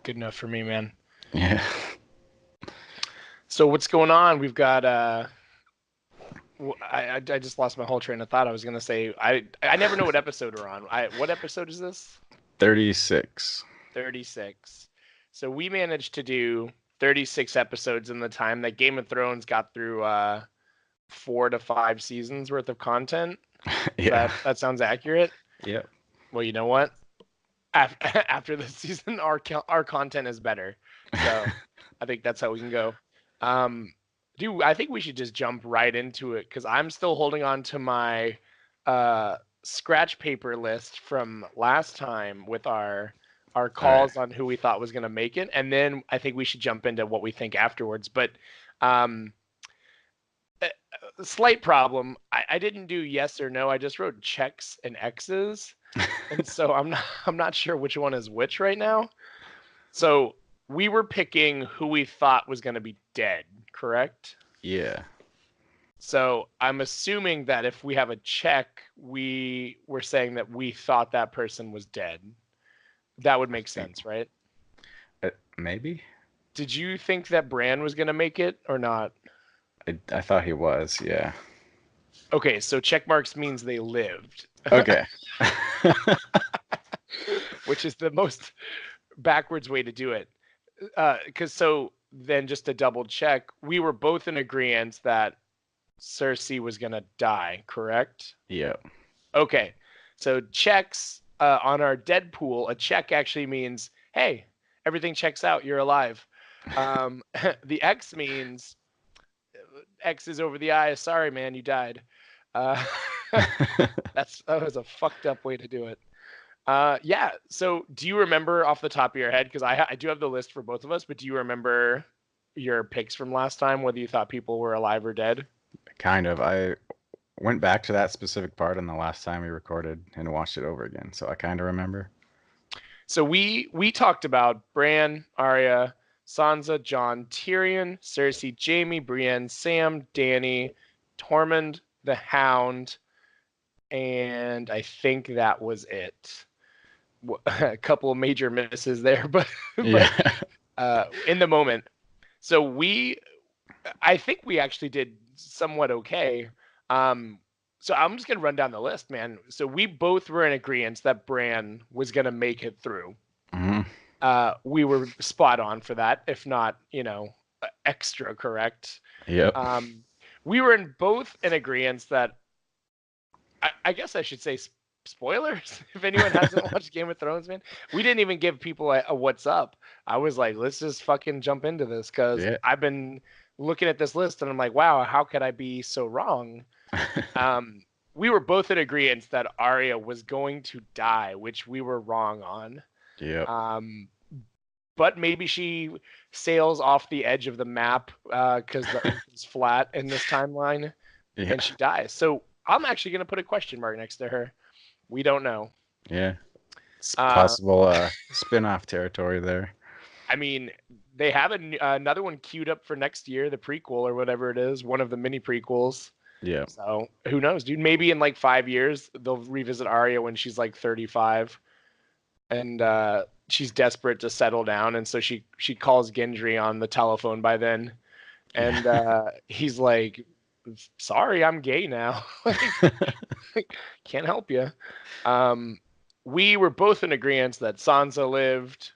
Good enough for me, man. Yeah. So what's going on? We've got I just lost my whole train of thought. I was gonna say I never know what episode we're on. What episode is this? 36. 36. So we managed to do 36 episodes in the time that Game of Thrones got through 4 to 5 seasons worth of content. Yeah. That sounds accurate. Yep. Well, you know what? After this season, our content is better. So I think that's how we can go. Um, Dude, I think we should just jump right into it because I'm still holding on to my uh, scratch paper list from last time with our All right. calls on who we thought was going to make it, and then I think we should jump into what we think afterwards. But um, slight problem. I didn't do yes or no. I just wrote checks and X's, and so I'm not sure which one is which right now. So we were picking who we thought was going to be dead, correct? Yeah. So I'm assuming that if we have a check, we were saying that we thought that person was dead. That would I make think sense, right? maybe. Did you think that Bran was going to make it or not? I thought he was. Yeah. Okay, so check marks means they lived, Okay. which is the most backwards way to do it. Because so then just to double check, we were both in agreement that Cersei was going to die, correct? Yep. Okay, so checks on our Deadpool, a check actually means, hey, everything checks out, you're alive. The X means X is over the eye. Sorry, man, you died. Uh, that was a fucked up way to do it. Yeah. So, do you remember off the top of your head? Because I do have the list for both of us, but do you remember your picks from last time? Whether you thought people were alive or dead? Kind of. I went back to that specific part in the last time we recorded and watched it over again, so I kind of remember. So we talked about Bran, Arya, Sansa, Jon, Tyrion, Cersei, Jaime, Brienne, Sam, Dany, Tormund, the Hound, and I think that was it. A couple of major misses there, but Yeah. in the moment. So I think we actually did somewhat okay. Um, so I'm just gonna run down the list, man. So we both were in agreement that Bran was gonna make it through. Hmm. We were spot on for that, if not, extra correct. Yep. Um, we were in both in agreement that I guess I should say spoilers if anyone hasn't watched Game of Thrones, man. We didn't even give people a what's up. I was like, let's just fucking jump into this because Yeah. I've been looking at this list and I'm like, wow, how could I be so wrong? Um, we were both in agreement that Arya was going to die, which we were wrong on. Yep. Um, but maybe she sails off the edge of the map because the Earth is flat in this timeline, Yeah. and she dies. So I'm actually gonna put a question mark next to her. We don't know. Yeah. It's Uh, possible spin-off territory there. I mean, they have another one queued up for next year, the prequel or whatever it is, one of the mini prequels. Yeah. So who knows, dude? Maybe in like 5 years they'll revisit Arya when she's like 35, and she's desperate to settle down, and so she calls Gendry on the telephone by then, and he's like, "Sorry, I'm gay now. Can't help you." Um, we were both in agreement that Sansa lived.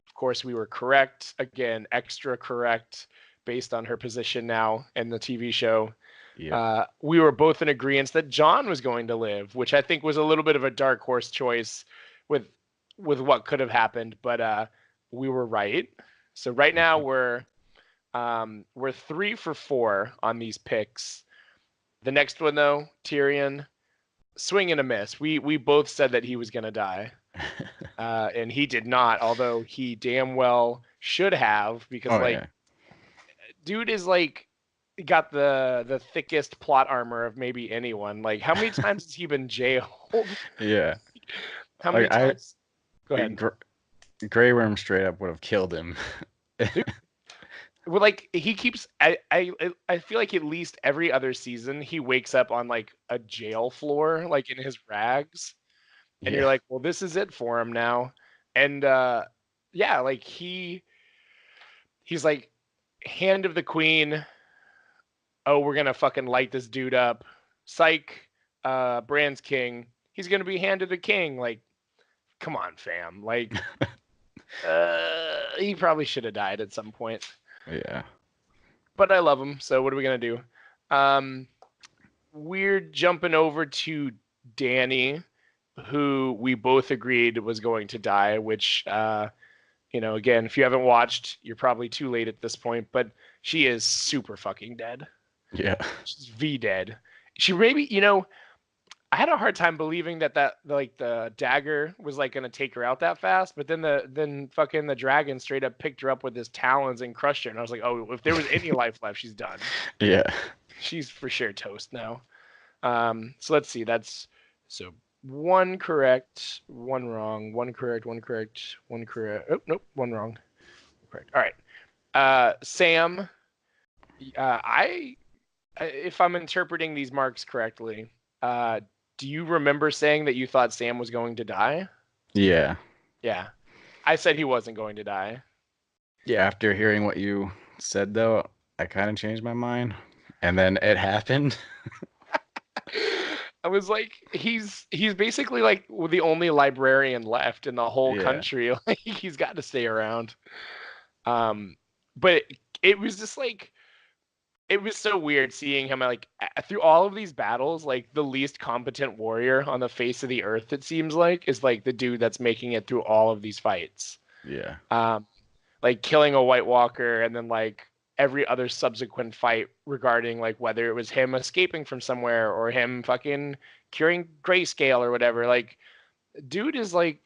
Of course, we were correct. Again, extra correct based on her position now in the TV show. Yep. We were both in agreement that Jon was going to live, which I think was a little bit of a dark horse choice with with what could have happened, but we were right. So right now we're 3 for 4 on these picks. The next one though, Tyrion, swing and a miss. We both said that he was gonna die, and he did not. Although he damn well should have, because Oh like, yeah. dude is like got the thickest plot armor of maybe anyone. Like, how many times has he been jailed? Yeah. How many Like times? Go ahead. Gr Grey Worm straight up would have killed him. Dude, well, like he keeps. I feel like at least every other season he wakes up on like a jail floor, like in his rags, and you're Yeah. like, well, this is it for him now. And yeah, like he's like Hand of the Queen. Oh, we're gonna fucking light this dude up. Psych. Brand's king. He's gonna be Hand of the King. Like, come on, fam. Like, he probably should have died at some point. Yeah. But I love him. So what are we gonna do? We're jumping over to Danny, who we both agreed was going to die. Which, again, if you haven't watched, you're probably too late at this point. But she is super fucking dead. Yeah. She's V dead. She maybe, I had a hard time believing that like the dagger was like gonna take her out that fast, but then fucking the dragon straight up picked her up with his talons and crushed her, and I was like, oh, if there was any life left, she's done. Yeah. She's for sure toast now. So let's see. So one correct, one wrong, one correct, one correct, one correct. Oh nope, one wrong. Correct. All right. Sam. If I'm interpreting these marks correctly, do you remember saying that you thought Sam was going to die? Yeah. Yeah. I said he wasn't going to die. Yeah. After hearing what you said, though, I kind of changed my mind. And then it happened. I was like, he's basically like the only librarian left in the whole Yeah. country. Like, he's got to stay around. But it was just like, it was so weird seeing him like through all of these battles, like the least competent warrior on the face of the earth, it seems like, is like the dude that's making it through all of these fights. Yeah. Like killing a White Walker, and then like every other subsequent fight regarding like whether it was him escaping from somewhere or him fucking curing grayscale or whatever. Like, dude is like,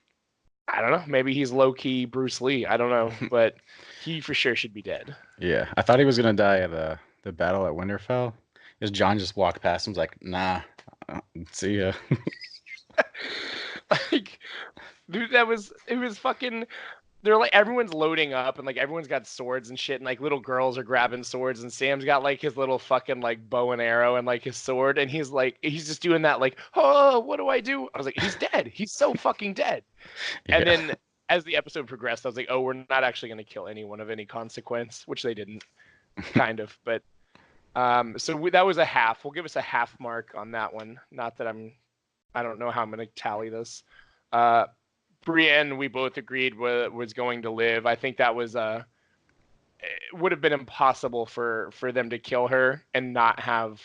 I don't know, maybe he's low key Bruce Lee. I don't know, but he for sure should be dead. Yeah. I thought he was gonna die at the battle at Winterfell. Because John just walked past him, was like, nah, see ya. Like, dude, it was fucking. They're like, everyone's loading up and like everyone's got swords and shit, and like little girls are grabbing swords, and Sam's got like his little fucking like bow and arrow and like his sword, and he's just doing that like, oh, what do I do? I was like, he's dead. He's so fucking dead. And Yeah. then as the episode progressed, I was like, oh, we're not actually gonna kill anyone of any consequence, which they didn't, kind of. But that was a half. We'll give us a half mark on that one. Not that I don't know how I'm gonna tally this. Brienne, we both agreed was going to live. I think that was it would have been impossible for them to kill her and not have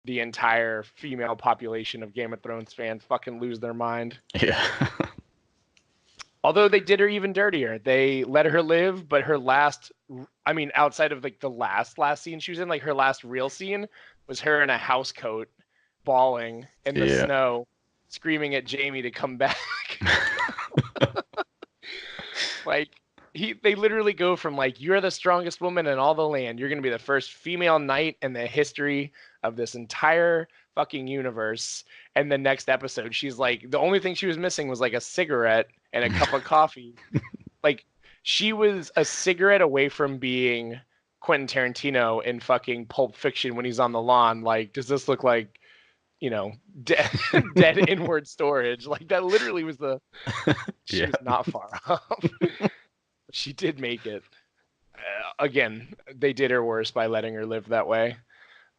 the entire female population of Game of Thrones fans fucking lose their mind. Yeah. Although they did her even dirtier. They let her live, but her last, I mean, outside of like the last scene she was in, like her last real scene was her in a house coat, bawling in the snow, screaming at Jaime to come back. Like, they literally go from like, you're the strongest woman in all the land, you're gonna be the first female knight in the history of this entire fucking universe, and the next episode she's like, the only thing she was missing was like a cigarette and a cup of coffee. Like, she was a cigarette away from being Quentin Tarantino in fucking Pulp Fiction when he's on the lawn. Like, does this look like, dead inward storage? Like, that literally was she was not far off. She did make it. Again, they did her worse by letting her live that way.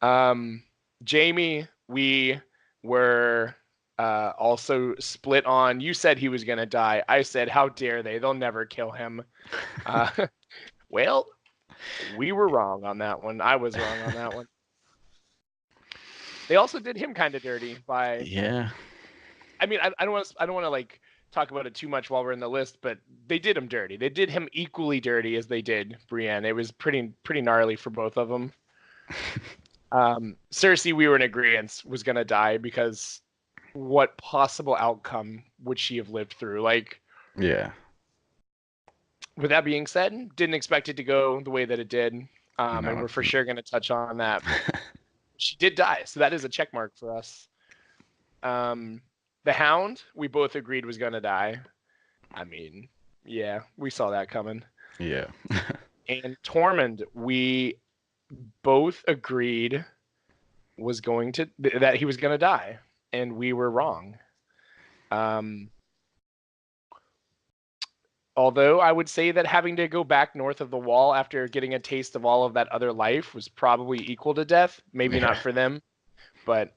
Jaime, we were also split on. You said he was going to die. I said, how dare they? They'll never kill him. Well, we were wrong on that one. I was wrong on that one. They also did him kind of dirty by. Yeah. I mean, I don't want to like talk about it too much while we're in the list, but they did him dirty. They did him equally dirty as they did Brienne. It was pretty gnarly for both of them. Cersei, we were in agreement, was gonna die, because what possible outcome would she have lived through? Like, yeah. With that being said, didn't expect it to go the way that it did, and we're for sure gonna touch on that. She did die, so that is a check mark for us. The Hound, we both agreed was gonna die. I mean, yeah, we saw that coming. Yeah. And Tormund, we both agreed was going to that he was gonna die, and we were wrong. Although I would say that having to go back north of the wall after getting a taste of all of that other life was probably equal to death. Maybe Yeah. not for them, but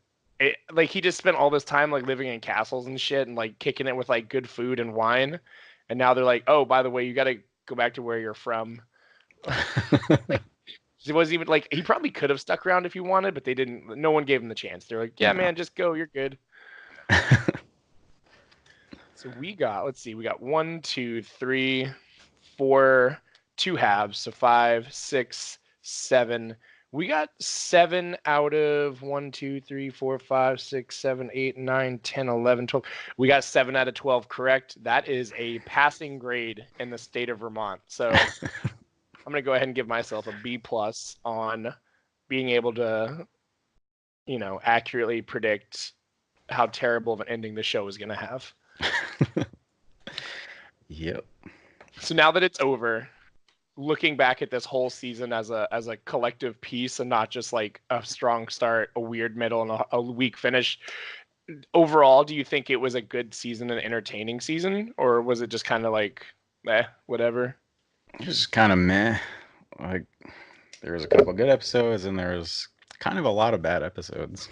like he just spent all this time like living in castles and shit and like kicking it with like good food and wine, and now they're like, oh, by the way, you got to go back to where you're from. Like it wasn't even like he probably could have stuck around if he wanted, but they didn't. No one gave him the chance. They're like, yeah, No. man, just go. You're good. So let's see, we got 1, 2, 3, 4, 2 halves. So 5, 6, 7. We got 7 out of 1, 2, 3, 4, 5, 6, 7, 8, 9, 10, 11, 12. We got 7 out of 12 correct. That is a passing grade in the state of Vermont. So I'm going to go ahead and give myself a B plus on being able to, accurately predict how terrible of an ending the show is going to have. Yep. So now that it's over, looking back at this whole season as a collective piece and not just like a strong start, a weird middle, and a weak finish, overall, do you think it was a good season, an entertaining season, or was it just kind of like, whatever? It was kind of meh. Like, there was a couple good episodes, and there was kind of a lot of bad episodes.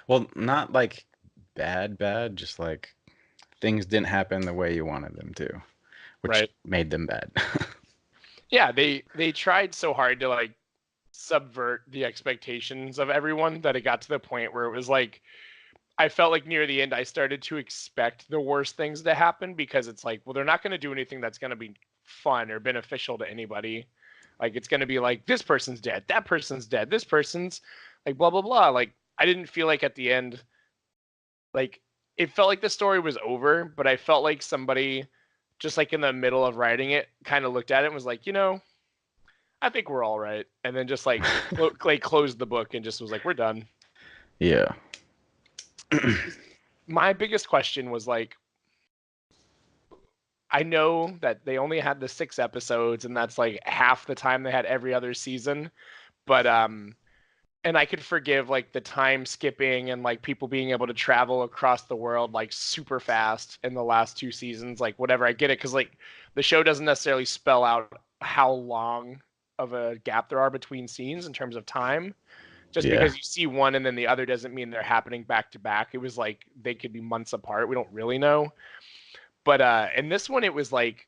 Well, not like bad, just like things didn't happen the way you wanted them to, which Right. made them bad. Yeah, they tried so hard to like subvert the expectations of everyone that it got to the point where it was like I felt like near the end I started to expect the worst things to happen because it's like, well, they're not going to do anything that's going to be fun or beneficial to anybody. Like it's going to be like this person's dead, that person's dead, this person's like blah blah blah. Like I didn't feel like at the end like it felt like the story was over, but I felt like somebody just like in the middle of writing it kind of looked at it and was like, I think we're all right, and then just like like closed the book and just was like, we're done. Yeah. My biggest question was like, I know that they only had the 6 episodes, and that's like half the time they had every other season, but and I could forgive like the time skipping and like people being able to travel across the world like super fast in the last 2 seasons, like whatever. I get it because like the show doesn't necessarily spell out how long of a gap there are between scenes in terms of time. Just Yeah. because you see one and then the other doesn't mean they're happening back to back. It was like they could be months apart. We don't really know. But in this one it was like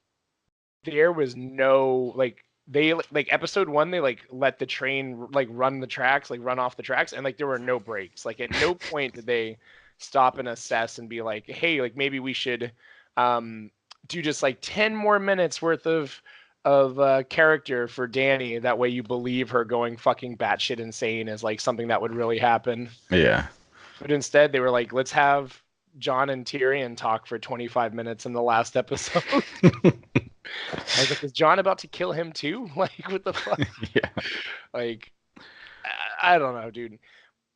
there was no like they like episode 1 they like let the train like run the tracks, like run off the tracks, and like there were no breaks. Like at no point did they stop and assess and be like, hey, like maybe we should do just like 10 more minutes worth of character for Danny, that way you believe her going fucking batshit insane is like something that would really happen. Yeah. But instead they were like, let's have Jon and Tyrion talk for 25 minutes in the last episode. I was like, is Jon about to kill him too? Like, what the fuck? Yeah. Like, I don't know, dude.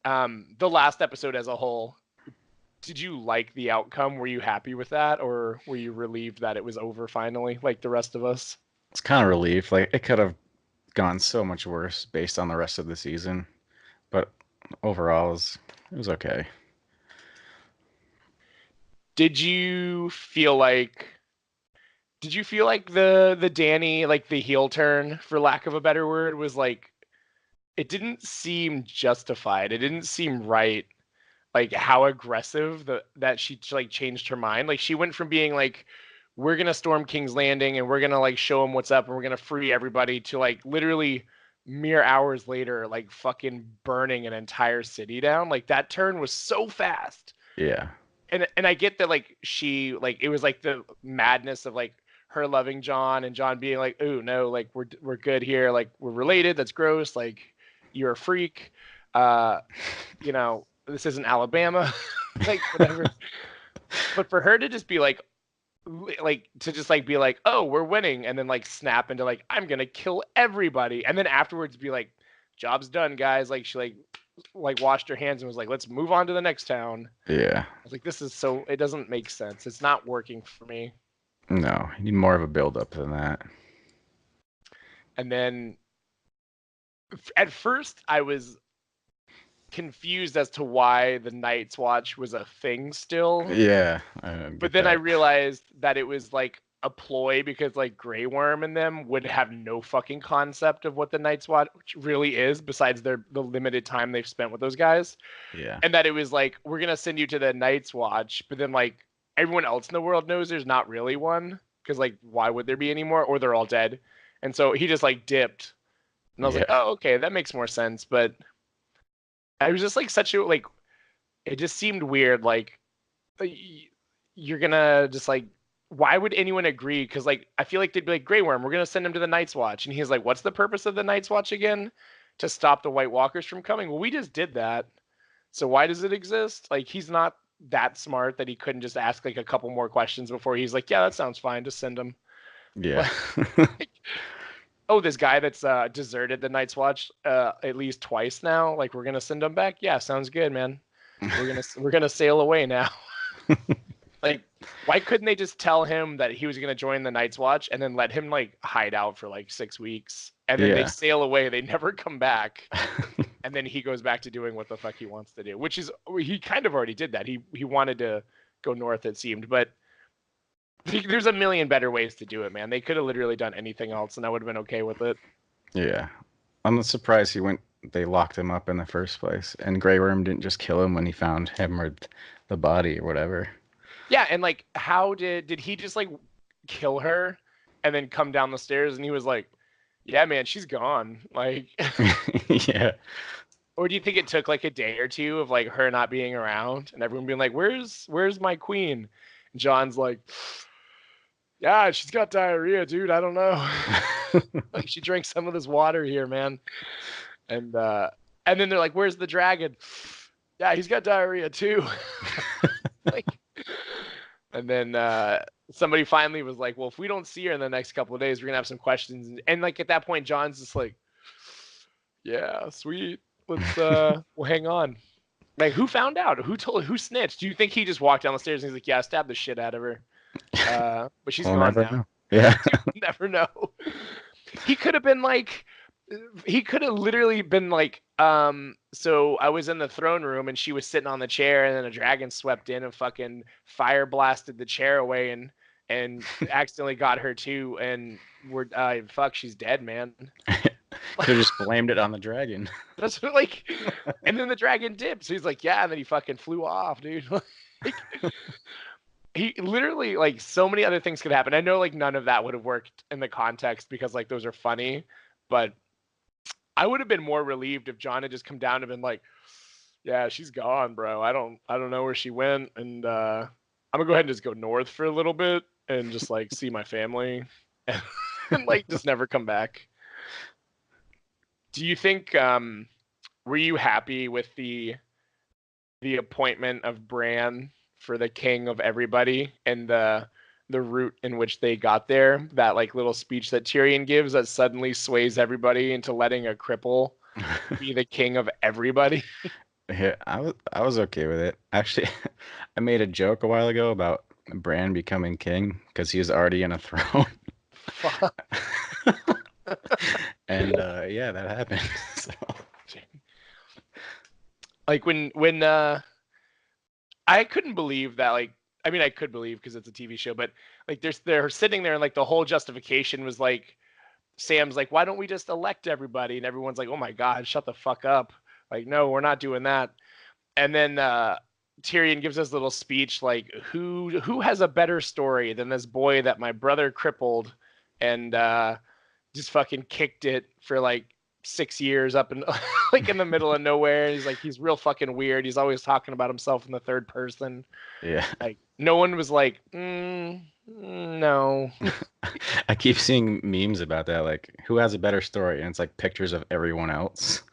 The last episode as a whole, did you like the outcome? Were you happy with that, or were you relieved that it was over finally, like the rest of us? It's kind of relief. Like, it could have gone so much worse based on the rest of the season, but overall, it was okay. Did you feel like the Danny, like the heel turn, for lack of a better word, was like it didn't seem justified. It didn't seem right, like how aggressive that she like changed her mind. Like she went from being like, we're gonna storm King's Landing and we're gonna like show them what's up and we're gonna free everybody, to like literally mere hours later like fucking burning an entire city down. Like that turn was so fast. Yeah. And I get that like she like it was like the madness of like her loving Jon and Jon being like, oh no, like we're good here, like we're related, that's gross, like you're a freak, uh this isn't Alabama, like whatever. But for her to just be like to just like be like, oh, we're winning, and then like snap into like, I'm gonna kill everybody, and then afterwards be like, job's done, guys. Like she like washed her hands and was like, let's move on to the next town. Yeah. I was like, this is so, it doesn't make sense. It's not working for me. No, you need more of a build up than that. And then at first I was confused as to why the Night's Watch was a thing still. Yeah. But then I realized that it was like a ploy because like Grey Worm and them would have no fucking concept of what the Night's Watch really is, besides the limited time they've spent with those guys. Yeah. And that it was like, we're gonna send you to the Night's Watch, but then like everyone else in the world knows there's not really one, because like why would there be anymore? Or they're all dead. And so he just like dipped, and I was like, Yeah. oh, okay, that makes more sense. But I was just like such a like, it just seemed weird. Like you're gonna just like, why would anyone agree? Because like I feel like they'd be like, Grey Worm, we're gonna send him to the Night's Watch, and he's like, what's the purpose of the Night's Watch again? To stop the White Walkers from coming. Well, we just did that. So why does it exist? Like he's not that smart that he couldn't just ask like a couple more questions before he's like, yeah, that sounds fine, just send him. Yeah. Like, oh, this guy that's deserted the Night's Watch at least twice now. Like we're gonna send him back. Yeah, sounds good, man. We're gonna sail away now. Like, why couldn't they just tell him that he was gonna join the Night's Watch and then let him like hide out for like 6 weeks, and then they Yeah. sail away. They never come back, and then he goes back to doing what the fuck he wants to do, which is he kind of already did that. He wanted to go north, it seemed, but there's a million better ways to do it, man. They could have literally done anything else, and I would have been okay with it. Yeah. I'm surprised they locked him up in the first place. And Grey Worm didn't just kill him when he found him or the body or whatever. Yeah, and like, how did he just like kill her and then come down the stairs and he was like, yeah, man, she's gone. Like, Yeah. or do you think it took like a day or two of like her not being around and everyone being like, where's my queen? And John's like, yeah, she's got diarrhea, dude. I don't know. Like she drank some of this water here, man. And then they're like, where's the dragon? Yeah, he's got diarrhea too. Like, and then somebody finally was like, well, if we don't see her in the next couple of days, we're gonna have some questions. And like at that point, John's just like, yeah, sweet. Let's we'll hang on. Like, who found out? Who snitched? Do you think he just walked down the stairs and he's like, yeah, stab the shit out of her? But she's We'll gone never now. know. Yeah. You never know. He could have been like, he could have literally been like, so I was in the throne room and she was sitting on the chair, and then a dragon swept in and fucking fire blasted the chair away and accidentally got her too, and we're fuck, she's dead, man. Could have just blamed it on the dragon. That's what, like, and then the dragon dipped. So he's like, yeah, and then he fucking flew off, dude. Like, he literally, like, so many other things could happen. I know like none of that would have worked in the context because like those are funny, but I would have been more relieved if John had just come down and been like, yeah, she's gone, bro. I don't know where she went, and I'm gonna go ahead and just go north for a little bit and just like see my family and like just never come back. Do you think were you happy with the appointment of Bran for the king of everybody and the route in which they got there? That like little speech that Tyrion gives that suddenly sways everybody into letting a cripple be the king of everybody. Yeah, I was okay with it. Actually, I made a joke a while ago about Bran becoming king because he was already in a throne. Fuck. And yeah, that happened. So. Like when I couldn't believe that, like, I mean I could believe because it's a TV show, but like they're sitting there and like the whole justification was like Sam's like, why don't we just elect everybody? And everyone's like, oh my god, shut the fuck up. Like, no, we're not doing that. And then Tyrion gives this little speech like, who has a better story than this boy that my brother crippled and just fucking kicked it for like 6 years up in like in the middle of nowhere. He's like, he's real fucking weird. He's always talking about himself in the third person. Yeah. Like no one was like, no. I keep seeing memes about that, like who has a better story, and it's like pictures of everyone else.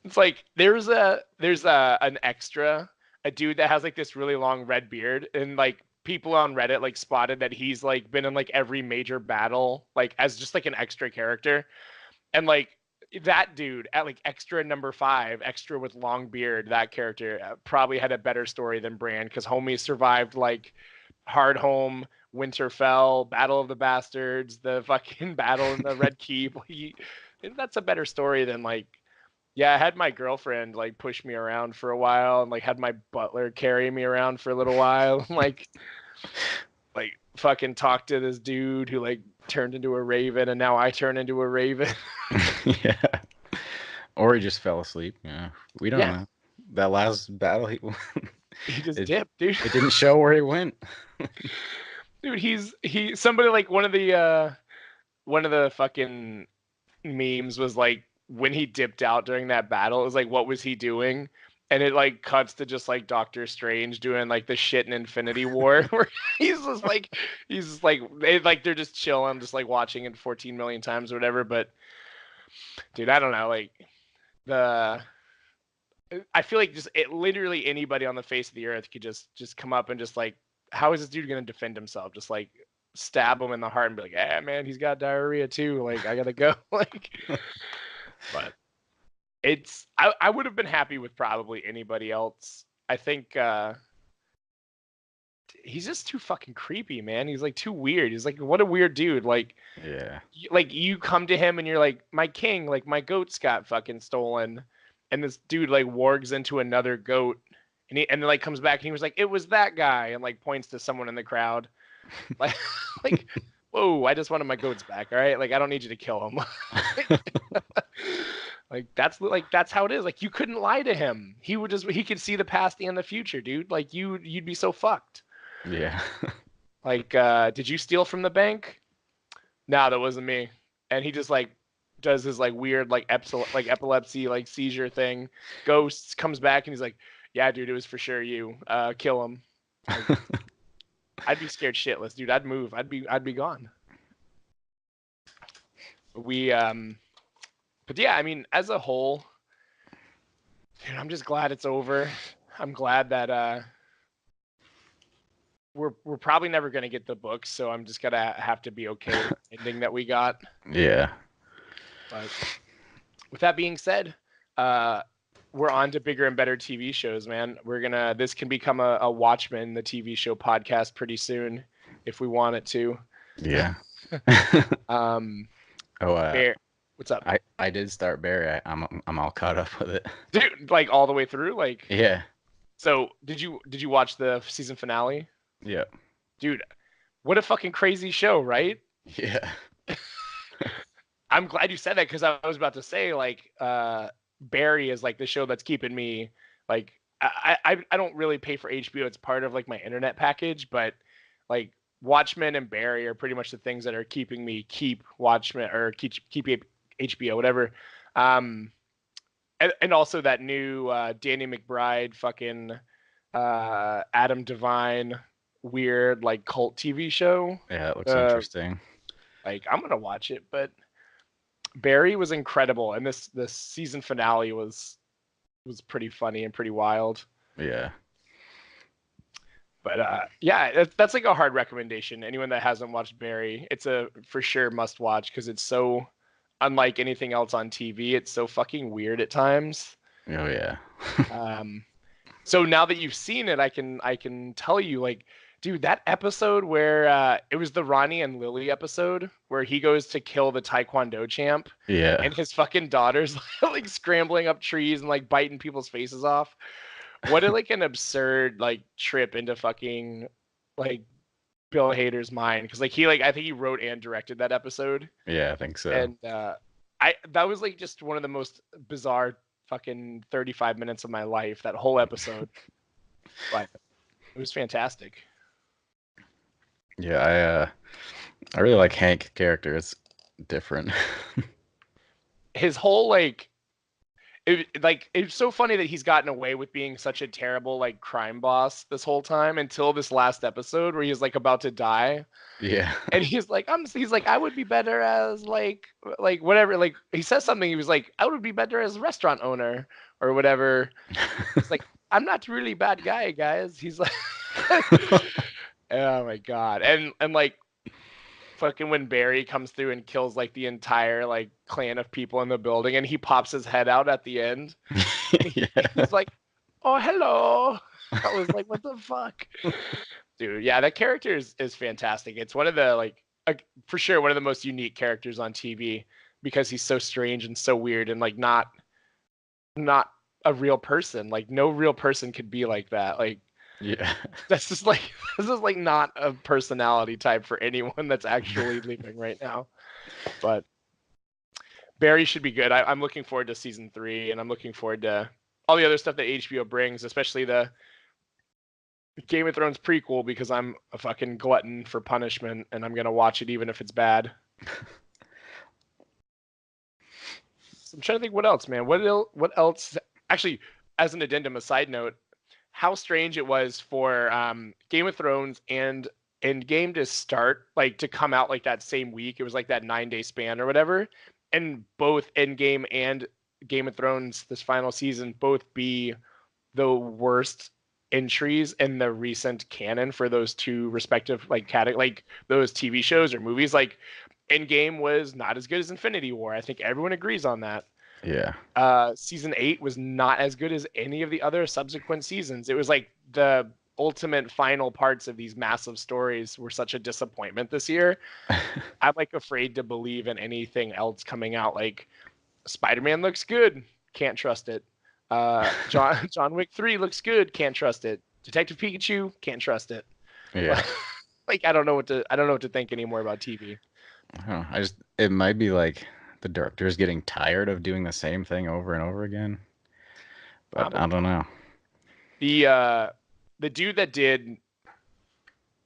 It's like there's an extra, a dude that has like this really long red beard, and like people on Reddit like spotted that he's like been in like every major battle like as just like an extra character. And like that dude at like extra number 5, extra with long beard, that character probably had a better story than Bran, because homie survived like Hardhome, Winterfell, Battle of the Bastards, the fucking battle in the Red Keep. That's a better story than like, yeah, I had my girlfriend like push me around for a while and like had my butler carry me around for a little while. Like, like fucking talk to this dude who like turned into a raven, and now I turn into a raven. Yeah. Or he just fell asleep. Yeah. We don't Yeah, know. That last battle, he just it dipped, dude. it didn't show where he went. Dude, he somebody like one of the fucking memes was like when he dipped out during that battle, it was like what was he doing? And it like cuts to just like Doctor Strange doing like the shit in Infinity War where he's just like like they're just chilling, just like watching it 14 million times or whatever. But dude, I don't know, like the I feel like just literally anybody on the face of the earth could just come up and just like, how is this dude gonna defend himself? Just like stab him in the heart and be like, "Ah, man, he's got diarrhea too. Like, I gotta go." Like, but I would have been happy with probably anybody else. I think he's just too fucking creepy, man. He's like too weird. He's like, what a weird dude. Like, Yeah. like you come to him and you're like, my king, like my goats got fucking stolen, and this dude like wargs into another goat, and then like comes back and he was like, it was that guy, and like points to someone in the crowd, like like, whoa, I just wanted my goats back, all right, like I don't need you to kill him. Like that's how it is. Like you couldn't lie to him. He could see the past and the future, dude. Like you'd be so fucked. Yeah. Like, did you steal from the bank? No, that wasn't me. And he just like does his like weird like epilepsy like seizure thing. Ghosts comes back and he's like, "Yeah, dude, it was for sure you. Kill him." Like, I'd be scared shitless, dude. I'd move. I'd be gone. But yeah, I mean, as a whole, dude, I'm just glad it's over. I'm glad that we're probably never gonna get the books, so I'm just gonna have to be okay with the ending that we got. Yeah. But with that being said, we're on to bigger and better TV shows, man. This can become a Watchmen, the TV show podcast pretty soon, if we want it to. Yeah. Um, Oh, Bear, what's up, I did start Barry. I'm all caught up with it. dude? Like all the way through, like. Yeah. So did you watch the season finale, Yeah. dude? What a fucking crazy show, right? Yeah. I'm glad you said that because I was about to say like Barry is like the show that's keeping me like I don't really pay for HBO. It's part of like my internet package, but like Watchmen and Barry are pretty much the things that are keeping me keep Watchmen or keep HBO, whatever. Um, and also that new Danny McBride fucking Adam Devine weird like cult TV show. Yeah, it looks interesting. Like I'm gonna watch it, but Barry was incredible, and this season finale was pretty funny and pretty wild. Yeah. But yeah, that's like a hard recommendation. Anyone that hasn't watched Barry, it's a for sure must watch because it's so unlike anything else on TV. It's so fucking weird at times. Oh yeah. So now that you've seen it, I can tell you like, dude, that episode where it was the Ronnie and Lily episode where he goes to kill the Taekwondo champ. Yeah. And his fucking daughter's like scrambling up trees and like biting people's faces off. What a like an absurd like trip into fucking like Bill Hader's mind, because like he like I think he wrote and directed that episode. Yeah, I think so. And that was like just one of the most bizarre fucking 35 minutes of my life, that whole episode. But it was fantastic. Yeah, I really like Hank character. It's different. His whole like it's so funny that he's gotten away with being such a terrible like crime boss this whole time until this last episode where he's like about to die. Yeah. And he's like I would be better as like whatever, like he says something, he was like I would be better as a restaurant owner or whatever. It's like I'm not really bad guy, guys. He's like oh my god. And like fucking when Barry comes through and kills like the entire like clan of people in the building and he pops his head out at the end. Yeah. He's like, oh hello. I was like, what the fuck? Dude, yeah, that character is fantastic. It's one of the like for sure one of the most unique characters on TV because he's so strange and so weird and like not a real person. Like no real person could be like that. Like Yeah. That's just like this is like not a personality type for anyone that's actually leaving right now. But Barry should be good. I'm looking forward to season 3, and I'm looking forward to all the other stuff that HBO brings, especially the Game of Thrones prequel, because I'm a fucking glutton for punishment, and I'm gonna watch it even if it's bad. So I'm trying to think what else, man. What else? Actually, as an addendum, a side note, how strange it was for Game of Thrones and Endgame to start, like to come out like that same week. It was like that 9-day span or whatever, and both Endgame and Game of Thrones this final season both be the worst entries in the recent canon for those two respective like those TV shows or movies. Like Endgame was not as good as Infinity War. I think everyone agrees on that. Yeah. Season 8 was not as good as any of the other subsequent seasons. It was like the ultimate final parts of these massive stories were such a disappointment this year. I'm like afraid to believe in anything else coming out. Like Spider-Man looks good, can't trust it. John Wick 3 looks good, can't trust it. Detective Pikachu, can't trust it. Yeah. Like I don't know what to think anymore about TV. I don't know. It might be like the director's getting tired of doing the same thing over and over again. But I Probably. don't know. The dude that did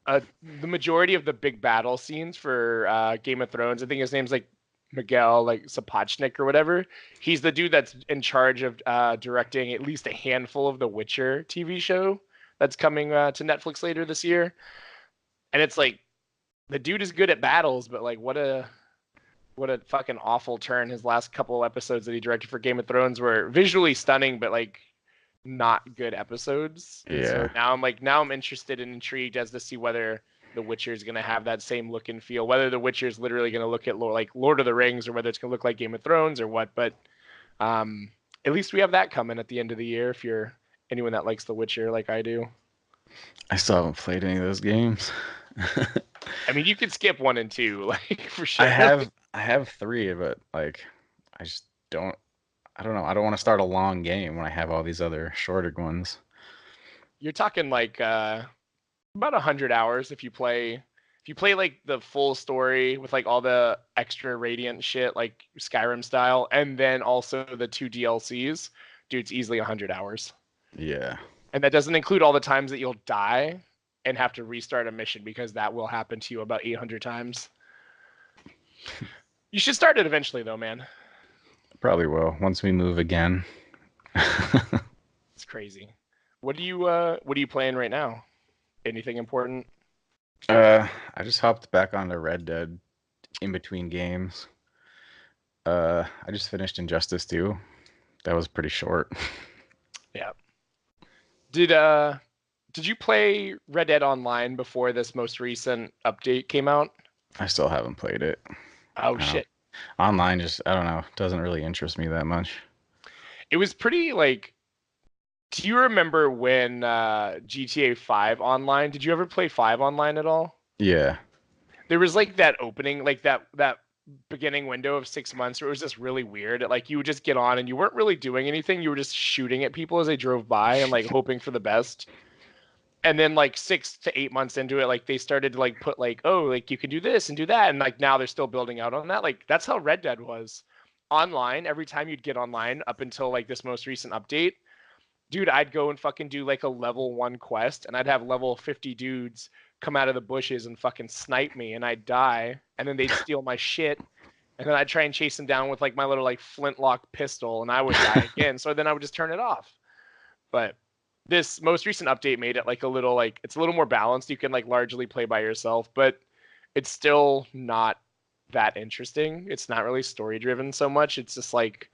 the majority of the big battle scenes for Game of Thrones, I think his name's like Miguel, like Sapochnik or whatever. He's the dude that's in charge of directing at least a handful of the Witcher TV show that's coming to Netflix later this year. And it's like the dude is good at battles, but like what a fucking awful turn his last couple episodes that he directed for Game of Thrones were visually stunning, but like not good episodes. And so Yeah. now I'm interested and intrigued as to see whether The Witcher is going to have that same look and feel, whether The Witcher is literally going to look at like Lord of the Rings or whether it's going to look like Game of Thrones or what. But um, at least we have that coming at the end of the year if you're anyone that likes The Witcher like I do. I still haven't played any of those games. I mean, you could skip 1 and 2, like for I sure. have I have three, but like I just I don't know. I don't want to start a long game when I have all these other shorter ones. You're talking like about 100 hours if you play like the full story with like all the extra radiant shit like Skyrim style and then also the 2 DLCs. Dude, it's easily 100 hours. Yeah. And that doesn't include all the times that you'll die and have to restart a mission because that will happen to you about 800 times. You should start it eventually though, man. Probably will once we move again. It's crazy. What are you playing right now? Anything important? I just hopped back onto Red Dead in between games. I just finished Injustice 2. That was pretty short. Yeah. Did you play Red Dead Online before this most recent update came out? I still haven't played it. Oh I don't, shit. online just I don't know, doesn't really interest me that much. It was pretty like do you remember when GTA 5 online? Did you ever play 5 online at all? Yeah. There was like that opening, like that beginning window of 6 months where it was just really weird. Like you would just get on and you weren't really doing anything. You were just shooting at people as they drove by and like hoping for the best. And then like 6 to 8 months into it, like they started to like put like, oh, like you can do this and do that. And like now they're still building out on that. Like that's how Red Dead was. Online, every time you'd get online up until like this most recent update, dude, I'd go and fucking do like a level 1 quest and I'd have level 50 dudes come out of the bushes and fucking snipe me and I'd die and then they'd steal my shit and then I'd try and chase them down with like my little like flintlock pistol and I would die again. So then I would just turn it off. But this most recent update made it like a little like it's a little more balanced. You can like largely play by yourself, but it's still not that interesting. It's not really story driven so much. It's just like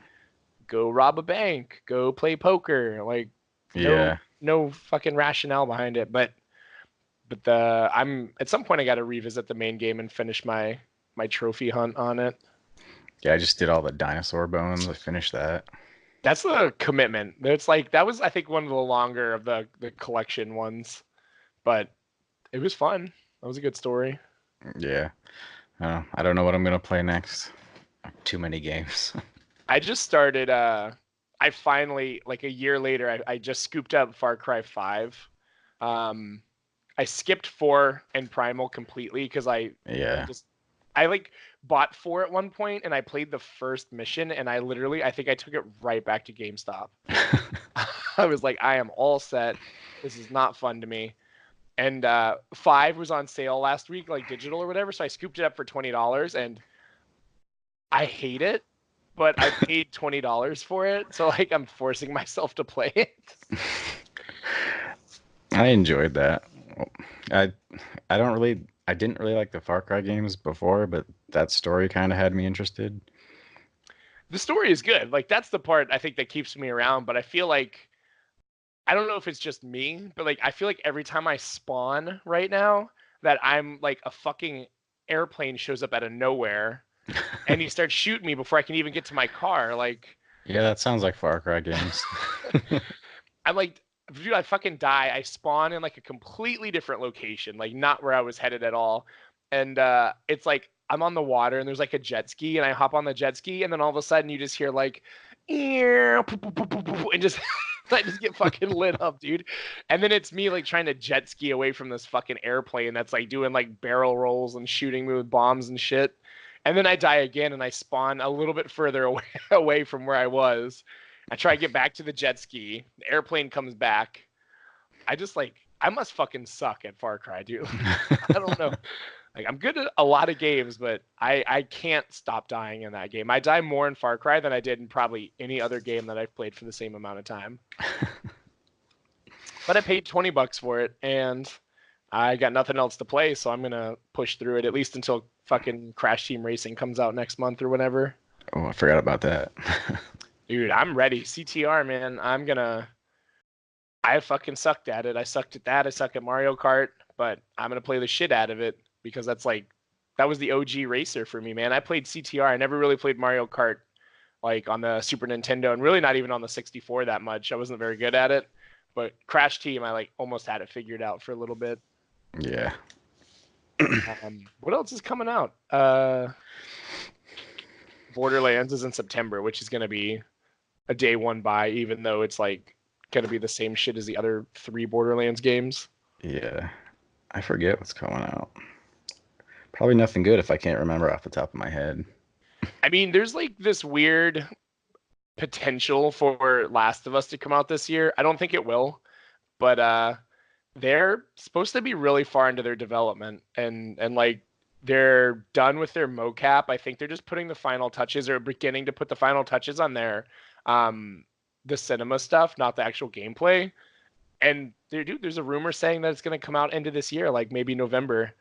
go rob a bank, go play poker, like no Yeah. no fucking rationale behind it. But the I'm at some point I got to revisit the main game and finish my trophy hunt on it. Yeah, I just did all the dinosaur bones. I finished that. That's a commitment. It's like that was I think one of the longer of the collection ones, but it was fun. That was a good story. Yeah. I don't know what I'm gonna play next. Too many games. I just started I finally like a year later I just scooped up Far Cry 5. I skipped 4 and Primal completely because Yeah. I like bought 4 at one point and I played the first mission and I think I took it right back to GameStop. I was like, I am all set. This is not fun to me. And 5 was on sale last week, like digital or whatever. So I scooped it up for $20 and I hate it, but I paid $20 for it. So like I'm forcing myself to play it. I enjoyed that. I I didn't really like the Far Cry games before, but that story kind of had me interested. The story is good. Like that's the part I think that keeps me around, but I feel like I don't know if it's just me, but like I feel like every time I spawn right now that I'm like a fucking airplane shows up out of nowhere and he starts shooting me before I can even get to my car. Like Yeah, that sounds like Far Cry games. I'm like, dude, I fucking die. I spawn in like a completely different location, like not where I was headed at all. And it's like I'm on the water and there's like a jet ski and I hop on the jet ski and then all of a sudden you just hear like, and just I just get fucking lit up, dude. And then it's me like trying to jet ski away from this fucking airplane that's like doing like barrel rolls and shooting me with bombs and shit. And then I die again and I spawn a little bit further away from where I was. I try to get back to the jet ski. The airplane comes back. I must fucking suck at Far Cry, dude. I don't know. Like I'm good at a lot of games, but I can't stop dying in that game. I die more in Far Cry than I did in probably any other game that I've played for the same amount of time. But I paid $20 for it, and I got nothing else to play, so I'm gonna push through it at least until fucking Crash Team Racing comes out next month or whenever. Oh, I forgot about that. Dude, I'm ready. CTR, man. I fucking sucked at it. I sucked at that. I suck at Mario Kart, but I'm gonna play the shit out of it because that was the OG racer for me, man. I played CTR. I never really played Mario Kart like on the Super Nintendo and really not even on the 64 that much. I wasn't very good at it. But Crash Team, I like almost had it figured out for a little bit. Yeah. What else is coming out? Borderlands is in September, which is gonna be a day one buy, even though it's like gonna be the same shit as the other 3 Borderlands games. Yeah. I forget what's coming out. Probably nothing good if I can't remember off the top of my head. I mean, there's like this weird potential for Last of Us to come out this year. I don't think it will, but they're supposed to be really far into their development and like they're done with their mocap. I think they're just putting the final touches or beginning to put the final touches on their the cinema stuff, not the actual gameplay. And there's a rumor saying that it's going to come out into this year, like maybe November.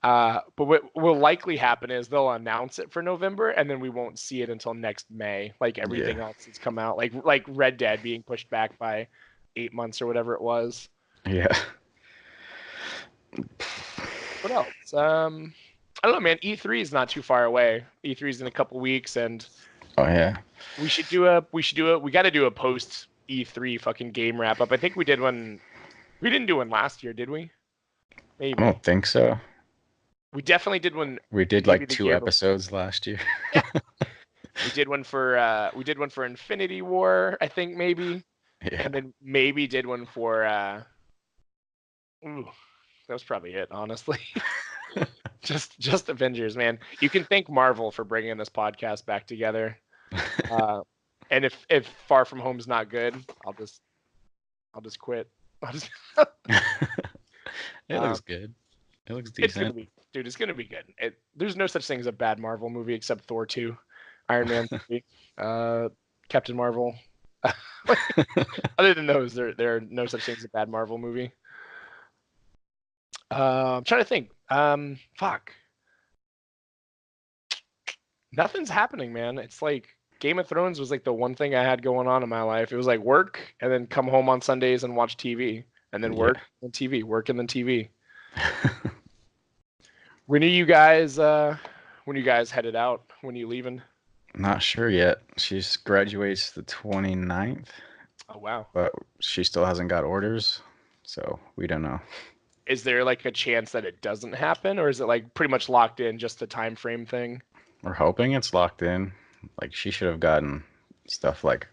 But what will likely happen is they'll announce it for November, and then we won't see it until next May, like everything else that's come out, like Red Dead being pushed back by 8 months or whatever it was. Yeah. What else? I don't know, man. E3 is not too far away. E3 is in a couple weeks, and Oh yeah. we got to do a post E3 fucking game wrap up. I think we did one. We didn't do one last year, did we? Maybe. I don't think so. We definitely did one. We did maybe like the 2 year before. episodes last year. We did one for Infinity War, I think maybe. Yeah. And then maybe did one for ooh, that was probably it, honestly. just Avengers, man. You can thank Marvel for bringing this podcast back together. And if Far From Home's not good, I'll just quit. It looks good. It looks It's gonna decent. be, dude. It's gonna be good. There's no such thing as a bad Marvel movie except Thor 2, Iron Man 3, Captain Marvel. Other than those, there are no such thing as a bad Marvel movie. I'm trying to think. Fuck. Nothing's happening, man. It's like Game of Thrones was like the one thing I had going on in my life. It was like work and then come home on Sundays and watch TV, and then work and TV, work and then TV. When are you guys headed out? When are you leaving? Not sure yet. She graduates the 29th, Oh wow. but she still hasn't got orders, so we don't know. Is there like a chance that it doesn't happen, or is it like pretty much locked in, just a time frame thing? We're hoping it's locked in. Like she should have gotten stuff like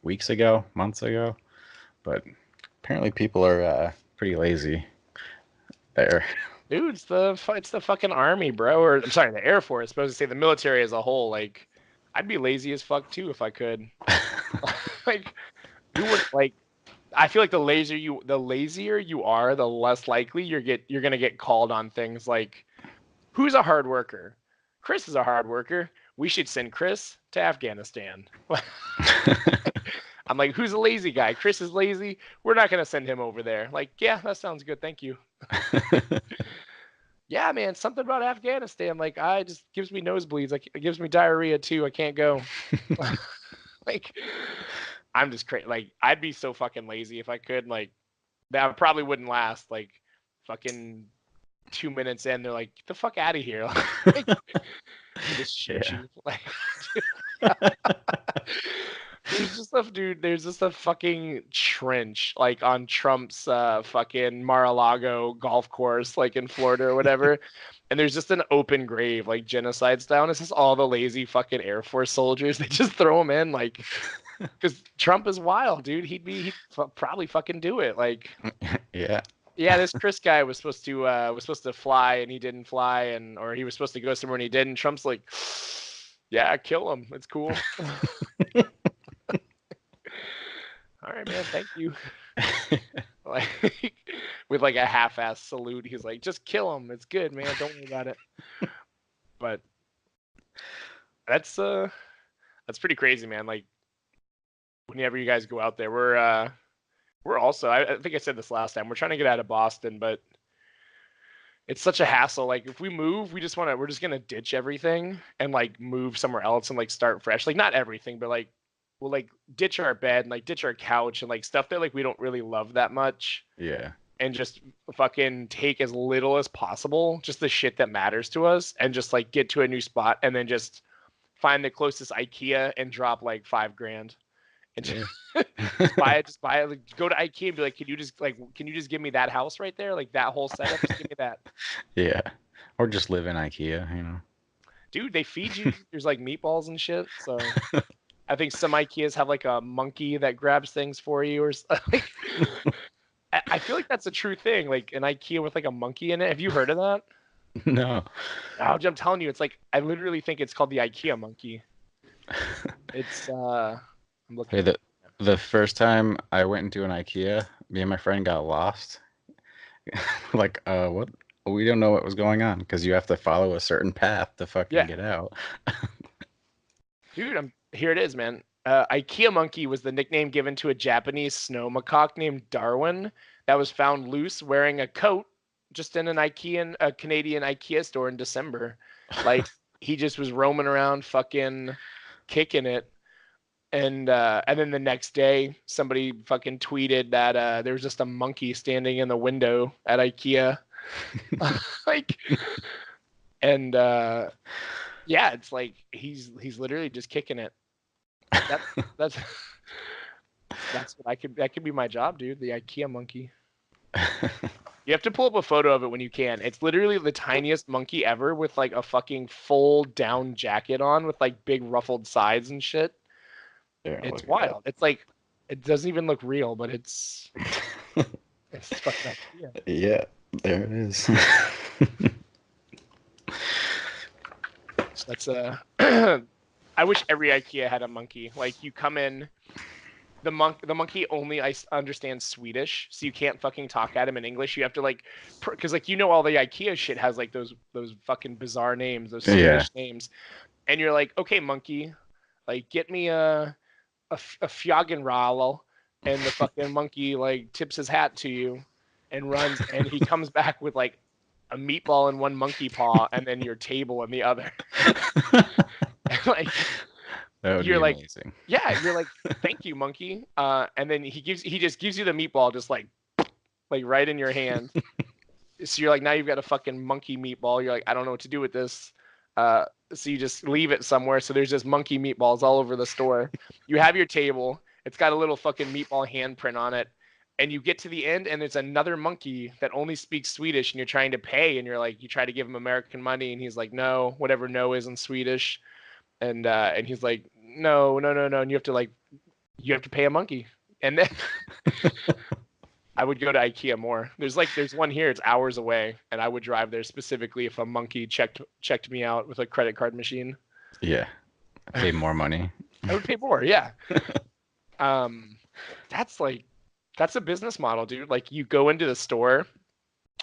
weeks ago, months ago, but apparently people are pretty lazy there. Dude, it's the fucking army, bro. Or I'm sorry, the Air Force. Supposed to say the military as a whole. Like, I'd be lazy as fuck too if I could. Like, who would like? I feel like the lazier you are, the less likely you're gonna get called on things like, who's a hard worker? Chris is a hard worker. We should send Chris to Afghanistan. I'm like, who's a lazy guy? Chris is lazy. We're not gonna send him over there. Like, yeah, that sounds good. Thank you. Yeah, man, something about Afghanistan. Like, I just gives me nosebleeds. Like, it gives me diarrhea too. I can't go. Like, I'm just crazy. Like, I'd be so fucking lazy if I could. Like, that probably wouldn't last. Like, fucking 2 minutes in, they're like, get the fuck out of here. Like, just shoot you. Like, there's just a fucking trench like on Trump's fucking Mar-a-Lago golf course, like in Florida or whatever. And there's just an open grave, like genocide style. And it's just all the lazy fucking Air Force soldiers. They just throw them in, like, because Trump is wild, dude. He'd probably fucking do it. Like, Yeah. yeah, this Chris guy was supposed to fly and he didn't fly, or he was supposed to go somewhere and he didn't. Trump's like, yeah, kill him. It's cool. All right, man. Thank you. Like, with like a half-ass salute, he's like, just kill him. It's good, man. Don't worry about it. But that's pretty crazy, man. Like, whenever you guys go out there, we're also, I think I said this last time, we're trying to get out of Boston, but it's such a hassle. Like, if we move, we're just gonna ditch everything and like move somewhere else and like start fresh. Like, not everything, but like we'll like ditch our bed and like ditch our couch and like stuff that like we don't really love that much. Yeah. And just fucking take as little as possible, just the shit that matters to us, and just like get to a new spot and then just find the closest IKEA and drop like $5,000. And just, just buy it. Like, go to IKEA and be like, can you just give me that house right there? Like that whole setup, just give me that. Yeah. Or just live in IKEA, you know. Dude, they feed you. There's like meatballs and shit. So I think some IKEAs have like a monkey that grabs things for you or something. I feel like that's a true thing. Like an IKEA with like a monkey in it. Have you heard of that? No. Oh, I'm telling you, it's like, I literally think it's called the IKEA Monkey. It's I'm looking. Hey, the first time I went into an IKEA, me and my friend got lost. Like, what? We don't know what was going on because you have to follow a certain path to fucking get out. Dude, here it is, man. IKEA Monkey was the nickname given to a Japanese snow macaque named Darwin that was found loose wearing a coat just in a Canadian IKEA store in December. Like, he just was roaming around fucking kicking it. And then the next day, somebody fucking tweeted that there was just a monkey standing in the window at IKEA. Like, and yeah, it's like he's literally just kicking it. That's what that could be my job, dude. The IKEA Monkey. You have to pull up a photo of it when you can. It's literally the tiniest monkey ever with like a fucking full down jacket on with like big ruffled sides and shit. Yeah, it's wild. It's like, it doesn't even look real, but it's fucking IKEA. Yeah, there it is. So that's I wish every IKEA had a monkey. Like, you come in, the monkey only understands Swedish, so you can't fucking talk at him in English. You have to like, because like, you know, all the IKEA shit has like those fucking bizarre names, those Swedish names, and you're like, okay, monkey, like, get me a Fjagenrall, and the fucking monkey like tips his hat to you and runs, and he comes back with like a meatball in one monkey paw and then your table in the other. Like, that would you're be like, amazing. yeah, you're like, thank you, monkey. And then he just gives you the meatball just like right in your hand. So you're like, now you've got a fucking monkey meatball. You're like, I don't know what to do with this. So you just leave it somewhere. So there's just monkey meatballs all over the store. You have your table. It's got a little fucking meatball handprint on it. And you get to the end and there's another monkey that only speaks Swedish, and you're trying to pay, and you're like, you try to give him American money, and he's like, no, whatever no is in Swedish. And he's like, no. And you have to pay a monkey. And then I would go to Ikea more. There's one here. It's hours away, and I would drive there specifically if a monkey checked me out with a credit card machine. Yeah, pay more money. I would pay more. Yeah. Um, that's that's a business model, dude. Like you go into the store,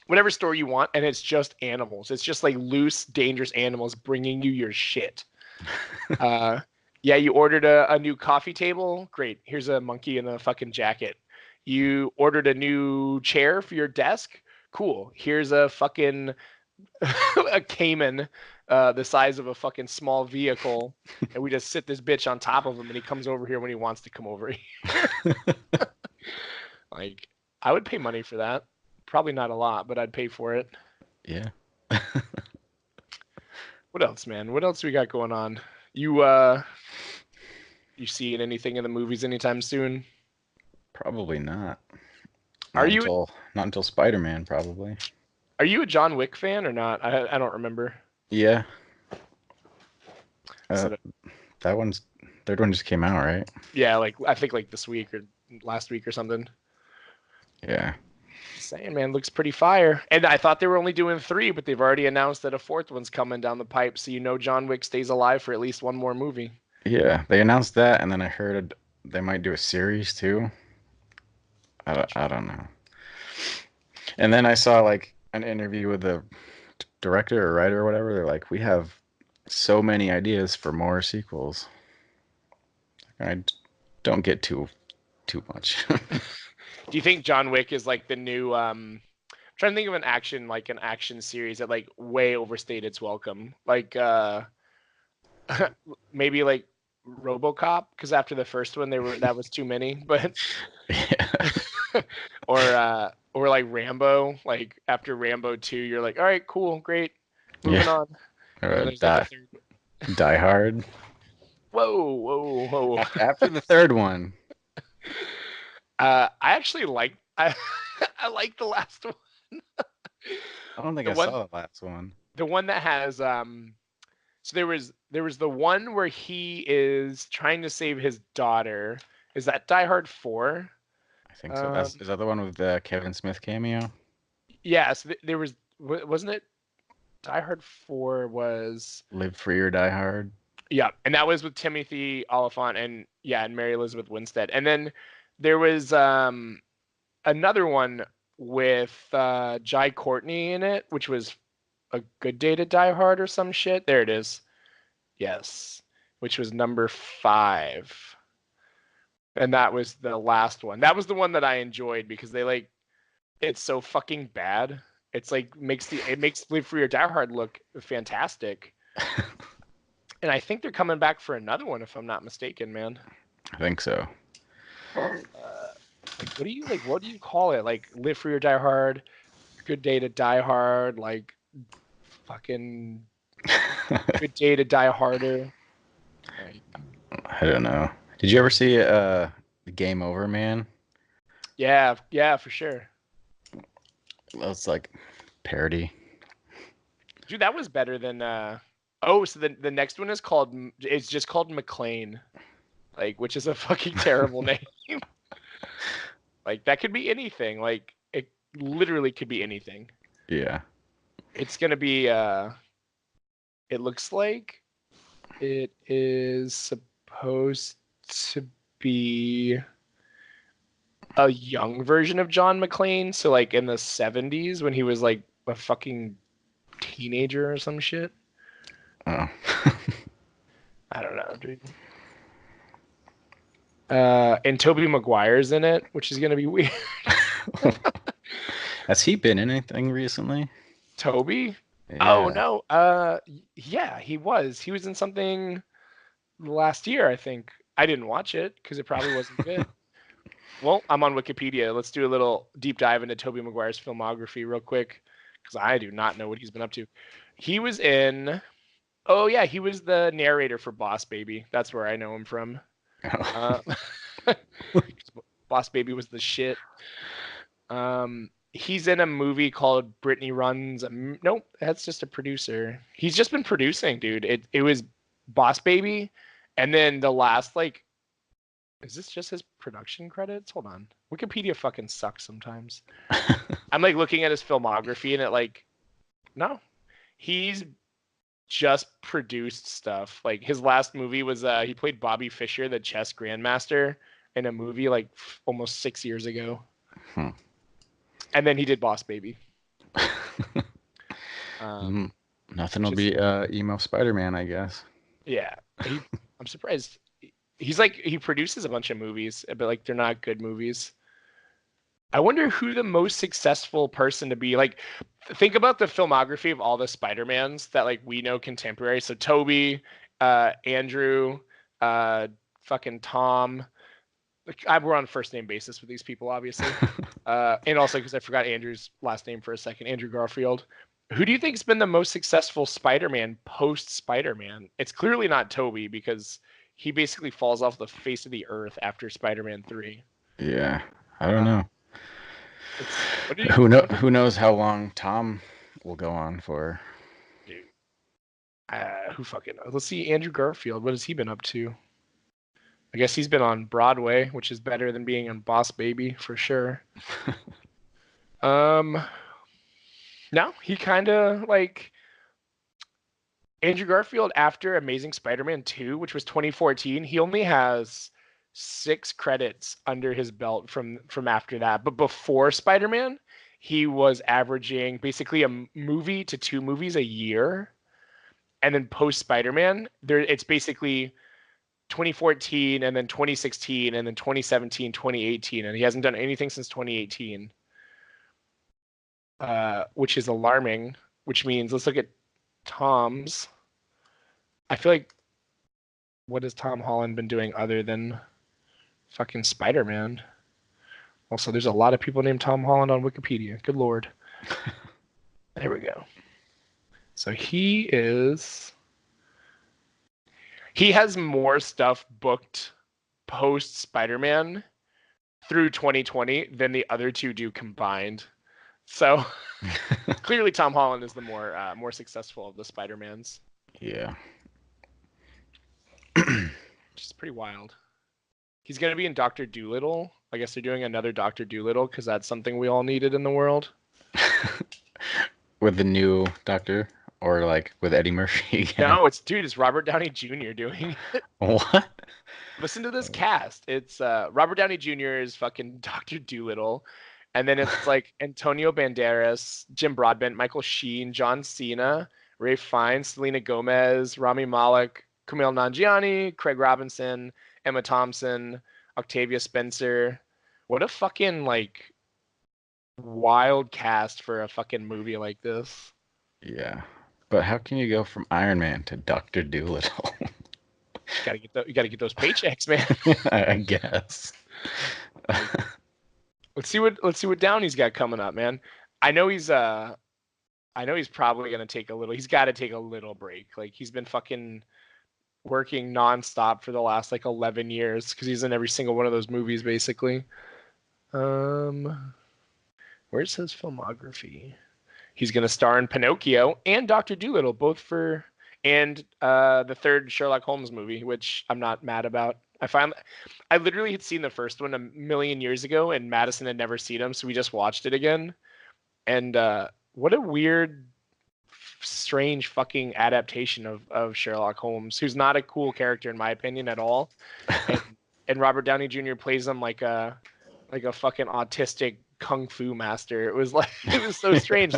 whatever store you want, and it's just animals. It's just like loose, dangerous animals bringing you your shit. Yeah, you ordered a new coffee table. Great. Here's a monkey in a fucking jacket. You ordered a new chair for your desk. Cool. Here's a fucking a caiman, the size of a fucking small vehicle, and we just sit this bitch on top of him, and he comes over here when he wants to come over here. Like, I would pay money for that. Probably not a lot, but I'd pay for it. Yeah. What else, man? What else we got going on? You seeing anything in the movies anytime soon? Probably not. Are you Not until Spider-Man, probably. Are you a John Wick fan or not? I don't remember. Yeah. So that one's third one just came out, right? yeah, like I think like this week or last week or something. Yeah. Just saying, man, looks pretty fire. And I thought they were only doing 3, but they've already announced that a 4th one's coming down the pipe. So John Wick stays alive for at least one more movie. Yeah, they announced that, and then I heard they might do a series too. I don't know. And then I saw like an interview with the director or writer or whatever. They're like, we have so many ideas for more sequels. I don't get too much. Do you think John Wick is like the new I'm trying to think of an action series that like way overstayed its welcome. Like maybe like RoboCop, because after the first one that was too many, but Yeah. or like Rambo, like after Rambo 2, you're like, all right, cool, great, moving on. And then there's like a third. Die Hard. Whoa. After the third one. I actually like I like the last one. I don't think I saw the last one. The one that has so there was the one where he is trying to save his daughter. Is that Die Hard 4? I think so. Is that the one with the Kevin Smith cameo? Yeah, so there wasn't it Die Hard 4 was Live Free or Die Hard? Yeah, and that was with Timothy Olyphant and Mary Elizabeth Winstead. And then there was another one with Jai Courtney in it, which was A Good Day to Die Hard or some shit. There it is. Yes, which was number 5. And that was the last one. That was the one that I enjoyed because they like it's so fucking bad. It's like it makes Live Free or Die Hard look fantastic. And I think they're coming back for another one if I'm not mistaken, man. I think so. Like what do you call it? Like Live Free or Die Hard, Good Day to Die Hard, like fucking Good Day to Die Harder. Like, I don't know. Did you ever see Game Over, Man? Yeah, for sure. That's like parody. Dude, that was better than so the next one is just called McClane. Like, which is a fucking terrible name. Like that could be anything. Like it literally could be anything. Yeah. It's gonna be it looks like it is supposed to be a young version of John McClane, so like in the 70s when he was like a fucking teenager or some shit. Oh. I don't know, dude. And Tobey Maguire's in it, which is gonna be weird. Has he been in anything recently? Toby? Yeah. Oh no. Yeah, he was. He was in something last year, I think. I didn't watch it because it probably wasn't good. Well, I'm on Wikipedia. Let's do a little deep dive into Tobey Maguire's filmography real quick because I do not know what he's been up to. He was in. Oh yeah, he was the narrator for Boss Baby. That's where I know him from. Oh. Boss Baby was the shit. He's in a movie called Brittany Runs. Nope, that's just a producer. He's just been producing, dude. It was Boss Baby, and then the last like Is this just his production credits? Hold on. Wikipedia fucking sucks sometimes. I'm like looking at his filmography and it like, no, he's just produced stuff. Like his last movie was he played Bobby Fischer, the chess grandmaster, in a movie like almost 6 years ago. And then he did Boss Baby. Nothing will be emo Spider-Man, I guess. Yeah, I'm surprised. He's like he produces a bunch of movies, but like they're not good movies. I wonder who the most successful person to be. Like, think about the filmography of all the Spider-Mans that like we know contemporary. So Toby, Andrew, fucking Tom. Like, we're on first name basis with these people, obviously. And also because I forgot Andrew's last name for a second, Andrew Garfield. Who do you think's been the most successful Spider-Man post Spider-Man? It's clearly not Toby because he basically falls off the face of the earth after Spider-Man 3. Yeah, I don't know. Who knows how long Tom will go on for? Dude, who fucking knows? Let's see, Andrew Garfield. What has he been up to? I guess he's been on Broadway, which is better than being on Boss Baby for sure. No, he kind of like Andrew Garfield after Amazing Spider-Man 2, which was 2014. He only has 6 credits under his belt from after that. But before Spider-Man, he was averaging basically a movie to 2 movies a year. And then post Spider-Man, it's basically 2014 and then 2016 and then 2017, 2018, and he hasn't done anything since 2018. Which is alarming, which means let's look at Tom's. I feel like what has Tom Holland been doing other than fucking Spider-Man? Also, there's a lot of people named Tom Holland on Wikipedia. Good Lord. There we go. So he has more stuff booked post Spider-Man through 2020 than the other two do combined. So clearly Tom Holland is the more successful of the Spider-Mans. Yeah. Which is pretty wild. He's going to be in Dr. Dolittle. I guess they're doing another Dr. Dolittle because that's something we all needed in the world. With the new Doctor? Or like with Eddie Murphy again? No, it's Robert Downey Jr. doing it. What? Listen to this cast. It's Robert Downey Jr. is fucking Dr. Dolittle. And then it's like Antonio Banderas, Jim Broadbent, Michael Sheen, John Cena, Ralph Fiennes, Selena Gomez, Rami Malek, Kumail Nanjiani, Craig Robinson, Emma Thompson, Octavia Spencer. What a fucking like wild cast for a fucking movie like this. Yeah. But how can you go from Iron Man to Dr. Dolittle? You gotta get those paychecks, man. I guess. Let's see what Downey's got coming up, man. I know he's probably gonna take a little. He's got to take a little break. Like he's been fucking working nonstop for the last like 11 years because he's in every single one of those movies, basically. Where's his filmography? He's gonna star in Pinocchio and Dr. Dolittle, both for and the third Sherlock Holmes movie, which I'm not mad about. I literally had seen the first one a million years ago, and Madison had never seen them, so we just watched it again. And what a weird, strange fucking adaptation of Sherlock Holmes, who's not a cool character in my opinion at all. And Robert Downey Jr. plays him like a fucking autistic kung fu master. It was so strange.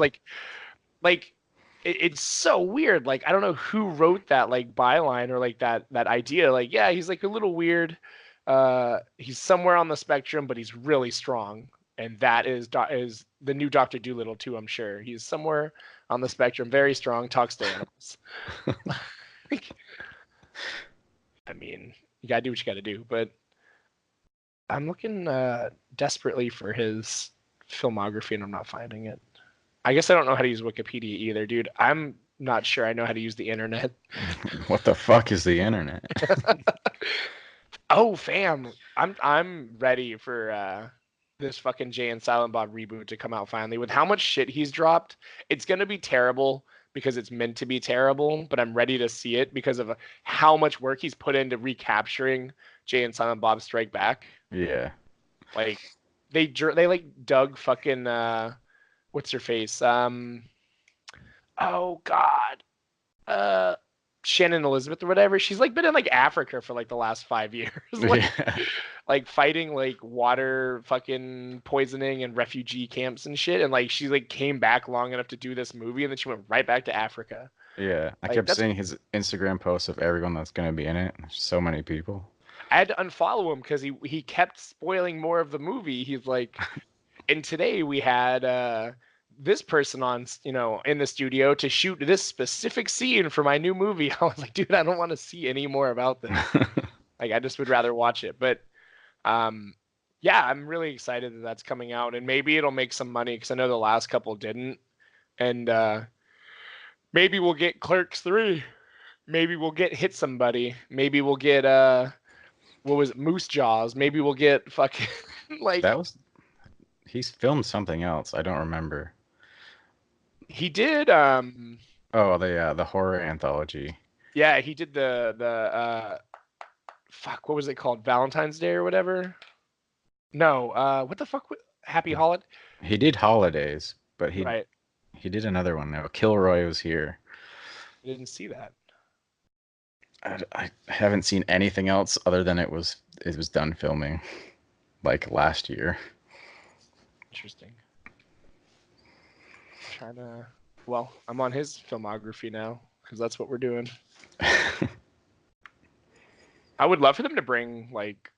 It's so weird. Like, I don't know who wrote that like byline or like that idea. Like, yeah, he's like a little weird. He's somewhere on the spectrum, but he's really strong. And that is the new Dr. Dolittle too, I'm sure. He's somewhere on the spectrum, very strong, talks to animals. I mean, you gotta do what you gotta do, but I'm looking desperately for his filmography and I'm not finding it. I guess I don't know how to use Wikipedia either, dude. I'm not sure I know how to use the internet. What the fuck is the internet? Oh, fam. I'm ready for this fucking Jay and Silent Bob reboot to come out finally. With how much shit he's dropped, it's gonna be terrible, because it's meant to be terrible, but I'm ready to see it because of how much work he's put into recapturing Jay and Silent Bob Strike Back. Yeah. Like they like dug fucking what's her face? Oh God. Uh Shannon Elizabeth or whatever. She's like been in like Africa for like the last 5 years. Like Yeah. like fighting like water fucking poisoning and refugee camps and shit. And like she like came back long enough to do this movie and then she went right back to Africa. Yeah. I Like kept that's seeing his Instagram posts of everyone that's gonna be in it. So many people. I had to unfollow him because he kept spoiling more of the movie. He's like, and today we had this person on, in the studio to shoot this specific scene for my new movie. I was like, dude, I don't want to see any more about this. Like, I just would rather watch it. But yeah, I'm really excited that that's coming out, and maybe it'll make some money because I know the last couple didn't, and maybe we'll get Clerks 3. Maybe we'll get Hit Somebody. Maybe we'll get what was it, Moose Jaws. Maybe we'll get fucking like That was he's filmed something else. I don't remember. he did. Oh, the horror anthology. Yeah, he did the fuck. What was it called? Valentine's Day or whatever. No, what the fuck? Happy Holiday. He did Holidays, but Right. he did another one now. Kilroy was here. I didn't see that. I haven't seen anything else other than it was done filming like last year. Interesting. Well, I'm on his filmography now because that's what we're doing. I would love for them to bring like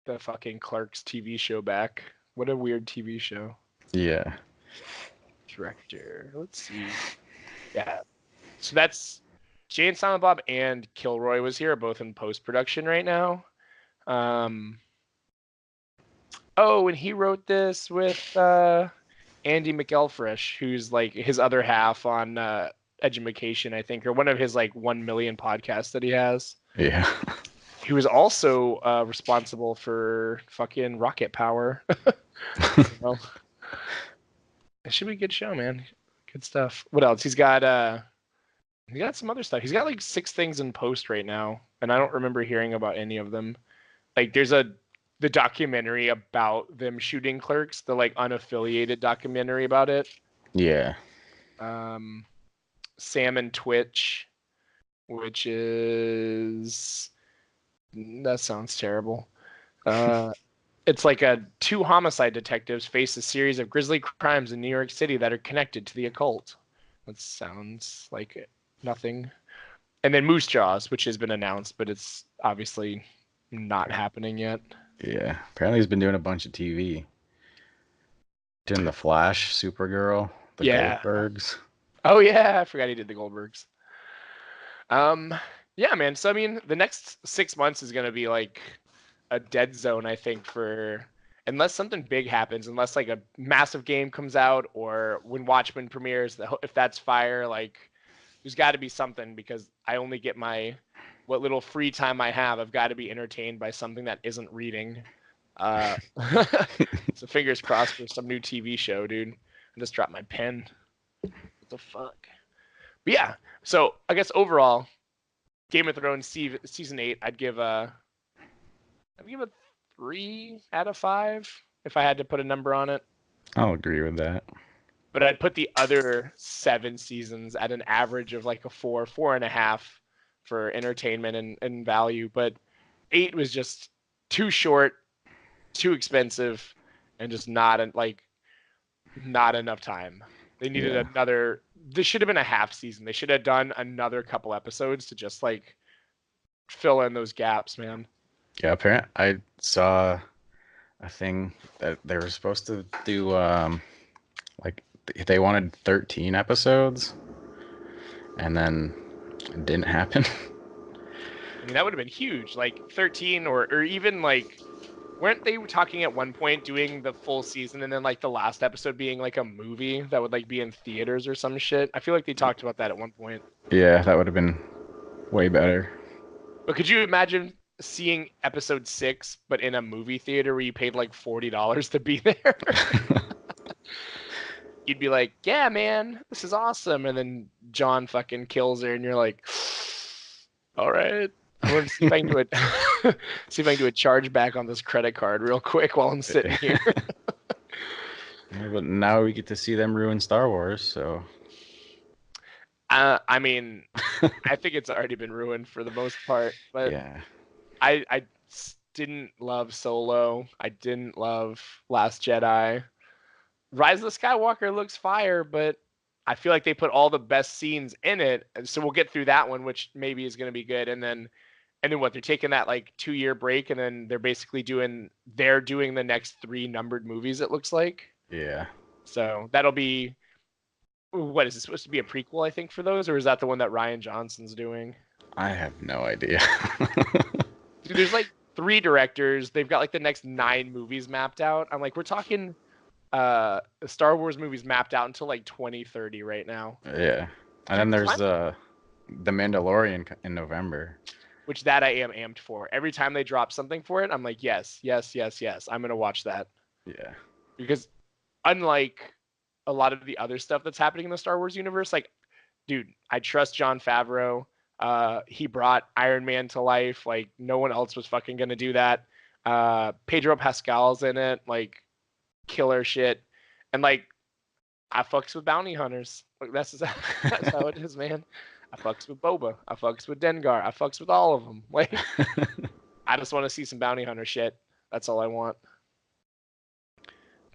the fucking Clerks TV show back. What a weird TV show. Yeah. Director. Let's see. Yeah. So that's Jay and Silent Bob and Kilroy was here, both in post production right now. Oh, and he wrote this with Andy McElfresh, who's like his other half on Edumacation, I think, or one of his like 1 million podcasts that he has. Yeah. He was also responsible for fucking Rocket Power. Well, it should be a good show, man. Good stuff. What else? He got some other stuff. He's got like 6 things in post right now, and I don't remember hearing about any of them. Like there's the documentary about them shooting Clerks, the like unaffiliated documentary about it. Yeah. Sam and Twitch, which is that sounds terrible. It's like 2 homicide detectives face a series of grisly crimes in New York City that are connected to the occult. That sounds like nothing. And then Moose Jaws, which has been announced, but it's obviously not happening yet. Yeah. Apparently he's been doing a bunch of TV. Doing The Flash, Supergirl, The Goldbergs. Oh yeah, I forgot he did the Goldbergs. Yeah, man. So I mean, the next 6 months is gonna be like a dead zone, I think, for unless something big happens, unless like a massive game comes out or when Watchmen premieres, if that's fire, like there's got to be something because I only get what little free time I have. I've got to be entertained by something that isn't reading. So fingers crossed for some new TV show, dude. I just dropped my pen. What the fuck? But yeah, so I guess overall, Game of Thrones season 8, I'd give a 3 out of 5 if I had to put a number on it. I'll agree with that. But I'd put the other 7 seasons at an average of like a 4.5 for entertainment and value. But 8 was just too short, too expensive, and just not enough time. They needed another. This should have been a half season. They should have done another couple episodes to just like fill in those gaps, man. Yeah, apparently I saw a thing that they were supposed to do like they wanted 13 episodes and then it didn't happen. I mean, that would have been huge. Like 13 or even like, weren't they talking at one point doing the full season and then like the last episode being like a movie that would like be in theaters or some shit? I feel like they talked about that at one point. Yeah, that would have been way better. But could you imagine seeing episode 6 but in a movie theater where you paid like $40 to be there? you'd be like, yeah, man, this is awesome. And then John fucking kills her, and you're like, all right, I'm gonna see if I can do it. See if I can do a charge back on this credit card real quick while I'm sitting here. Yeah, but now we get to see them ruin Star Wars, so. I mean, I think it's already been ruined for the most part, but Yeah. I didn't love Solo. I didn't love Last Jedi. Rise of the Skywalker looks fire, but I feel like they put all the best scenes in it. And so we'll get through that one, which maybe is going to be good. And then what? They're taking that like 2-year break, and then they're basically doing the next 3 numbered movies. It looks like. Yeah. So that'll be. What is this supposed to be, a prequel? I think for those, or is that the one that Rian Johnson's doing? I have no idea. Dude, there's like 3 directors. They've got like the next 9 movies mapped out. I'm like, we're talking Star Wars movies mapped out until like 2030 right now. Yeah. And then there's the Mandalorian in November. Which that I am amped for. Every time they drop something for it, I'm like, yes, yes, yes, yes. I'm gonna watch that. Yeah. Because unlike a lot of the other stuff that's happening in the Star Wars universe, like, dude, I trust Jon Favreau. He brought Iron Man to life. Like, no one else was fucking gonna do that. Pedro Pascal's in it. Like, killer shit. And like, I fucks with bounty hunters. Like, that's how it is, man. I fucks with Boba. I fucks with Dengar. I fucks with all of them. Like, I just want to see some bounty hunter shit. That's all I want.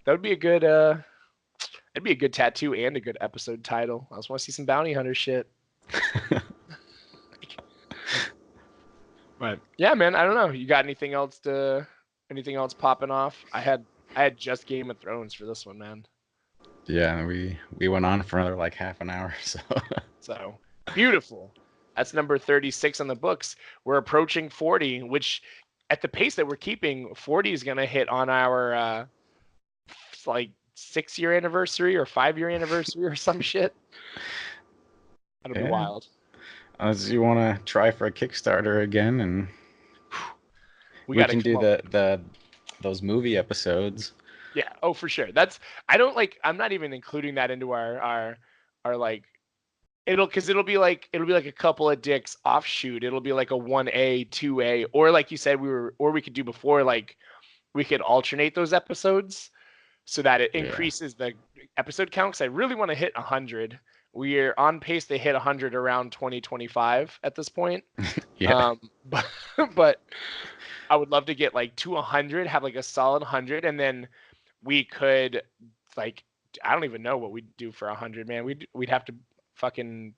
That would be a good it'd be a good tattoo and a good episode title. I just want to see some bounty hunter shit. But yeah, man, I don't know. You got anything else popping off? I had just Game of Thrones for this one, man. Yeah, we went on for another like half an hour, so. So beautiful. That's number 36 on the books. We're approaching 40, which at the pace that we're keeping, 40 is gonna hit on our like 6-year anniversary or 5-year anniversary or some shit. That'll be wild. As you want to try for a Kickstarter again, and we can do those movie episodes. Yeah. Oh, for sure. I'm not even including that into our like. It'll be like a couple of dicks offshoot. It'll be like a 1A, 2A, or like you said, we could do before, like we could alternate those episodes so that it increases the episode count. Because I really want to hit 100. We're on pace to hit 100 around 2025 at this point. Yeah. But I would love to get like to 100, have like a solid 100, and then we could, like, I don't even know what we'd do for 100, man. We'd have to fucking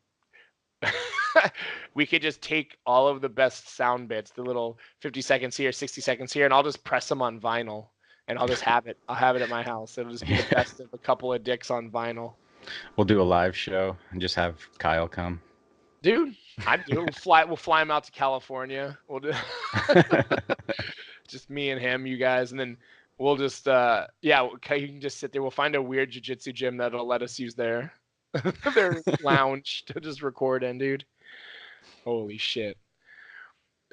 we could just take all of the best sound bits, the little 50 seconds here, 60 seconds here, and I'll just press them on vinyl, and I'll just have it. I'll have it at my house. It'll just be the best of a couple of dicks on vinyl. We'll do a live show and just have Kyle come. Dude, I'd do it. We'll fly him out to California. We'll do just me and him, you guys, and then we'll just you can just sit there. We'll find a weird jiu-jitsu gym that'll let us use their lounge to just record in, dude. Holy shit.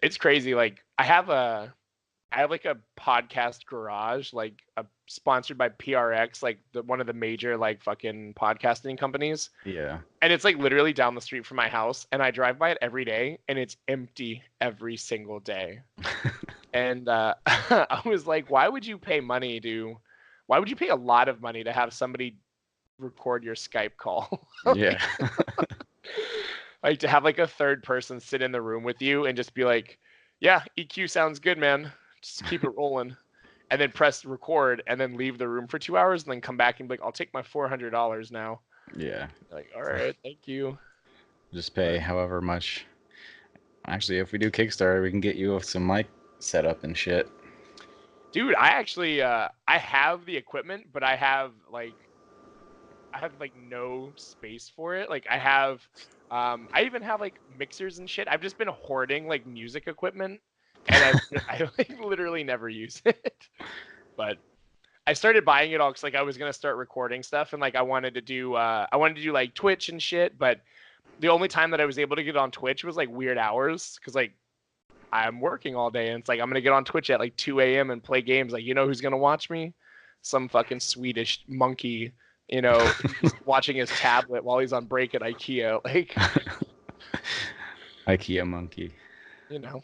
It's crazy. Like, I have like a podcast garage, like sponsored by PRX, like one of the major like fucking podcasting companies. Yeah. And it's like literally down the street from my house, and I drive by it every day, and it's empty every single day. And I was like, why would you pay a lot of money to have somebody record your Skype call? Yeah. Like, to have like a third person sit in the room with you and just be like, yeah, EQ sounds good, man. Just keep it rolling. And then press record and then leave the room for 2 hours and then come back and be like, I'll take my $400 now. Yeah. Like, all right, thank you. Just pay however much. Actually, if we do Kickstarter, we can get you some mic setup and shit. Dude, I actually I have the equipment, but I have like no space for it. Like, I even have like mixers and shit. I've just been hoarding like music equipment, and I like literally never use it. But I started buying it all because like I was gonna start recording stuff, and like I wanted to do like Twitch and shit. But the only time that I was able to get on Twitch was like weird hours, because like I'm working all day, and it's like I'm gonna get on Twitch at like 2 a.m. and play games. Like, you know who's gonna watch me? Some fucking Swedish monkey You know, he's watching his tablet while he's on break at Ikea. Like, Ikea Monkey. you know,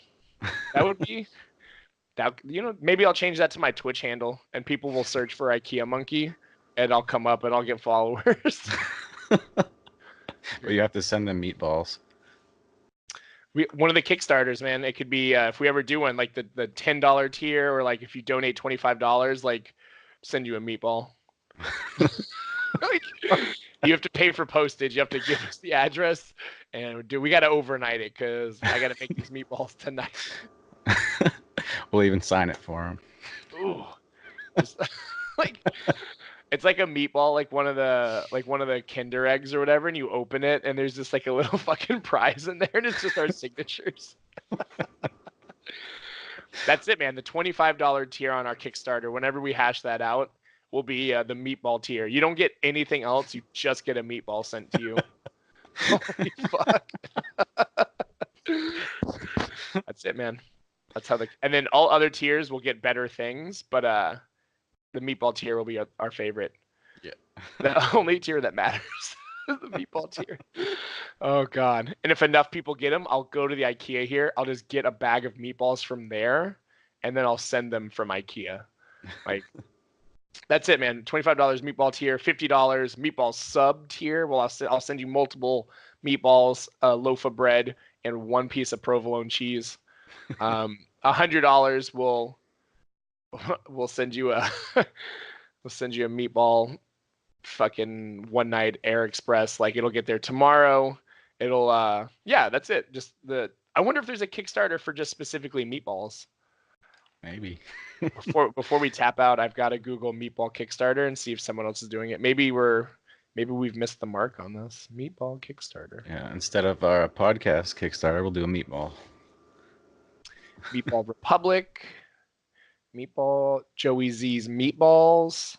that would be that. You know, maybe I'll change that to my Twitch handle, and people will search for Ikea Monkey, and I'll come up and I'll get followers. But you have to send them meatballs. One of the Kickstarters, man. It could be if we ever do one, like the $10 tier, or like if you donate $25, like send you a meatball. Like, you have to pay for postage. You have to give us the address, and we got to overnight it because I got to make these meatballs tonight. We'll even sign it for them. Ooh, like it's like a meatball, like one of the Kinder eggs or whatever, and you open it, and there's just like a little fucking prize in there, and it's just our signatures. That's it, man. The $25 tier on our Kickstarter, whenever we hash that out, will be the meatball tier. You don't get anything else. You just get a meatball sent to you. Holy fuck. That's it, man. That's how and then all other tiers will get better things, but the meatball tier will be our favorite. Yeah. The only tier that matters. The meatball tier. Oh god. And if enough people get them, I'll go to the Ikea here. I'll just get a bag of meatballs from there, and then I'll send them from Ikea. Like, that's it, man. $25 meatball tier, $50 meatball sub tier. Well, I'll send you multiple meatballs, a loaf of bread, and one piece of provolone cheese. $100 we'll send you a meatball fucking one night air express. Like, it'll get there tomorrow. It'll yeah, that's it. Just I wonder if there's a Kickstarter for just specifically meatballs. Maybe. Before we tap out, I've got to Google meatball Kickstarter and see if someone else is doing it. Maybe we've missed the mark on this. Meatball Kickstarter. Yeah, instead of our podcast Kickstarter, we'll do a meatball. Meatball Republic. Meatball Joey Z's Meatballs.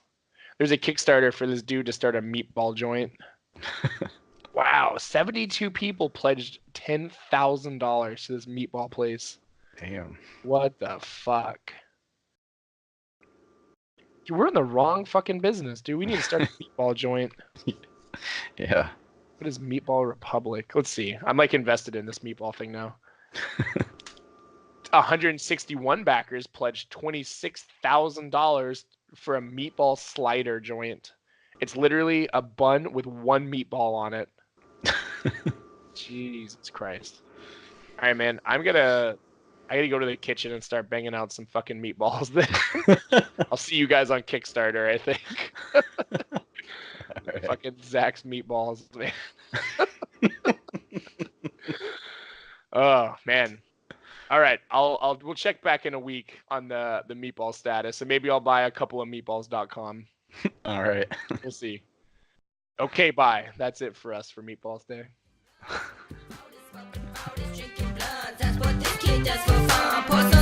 There's a Kickstarter for this dude to start a meatball joint. Wow, 72 people pledged $10,000 to this meatball place. Damn. What the fuck? We're in the wrong fucking business, dude. We need to start a meatball joint. Yeah. What is Meatball Republic? Let's see. I'm like invested in this meatball thing now. 161 backers pledged $26,000 for a meatball slider joint. It's literally a bun with one meatball on it. Jesus Christ. All right, man. I gotta go to the kitchen and start banging out some fucking meatballs. Then I'll see you guys on Kickstarter, I think. Right. Fucking Zach's meatballs, man. Oh man. All right, we'll check back in a week on the meatball status, and maybe I'll buy a couple of meatballs.com. All right. We'll see. Okay, bye. That's it for us for Meatballs Day. That's what this kid does for fun.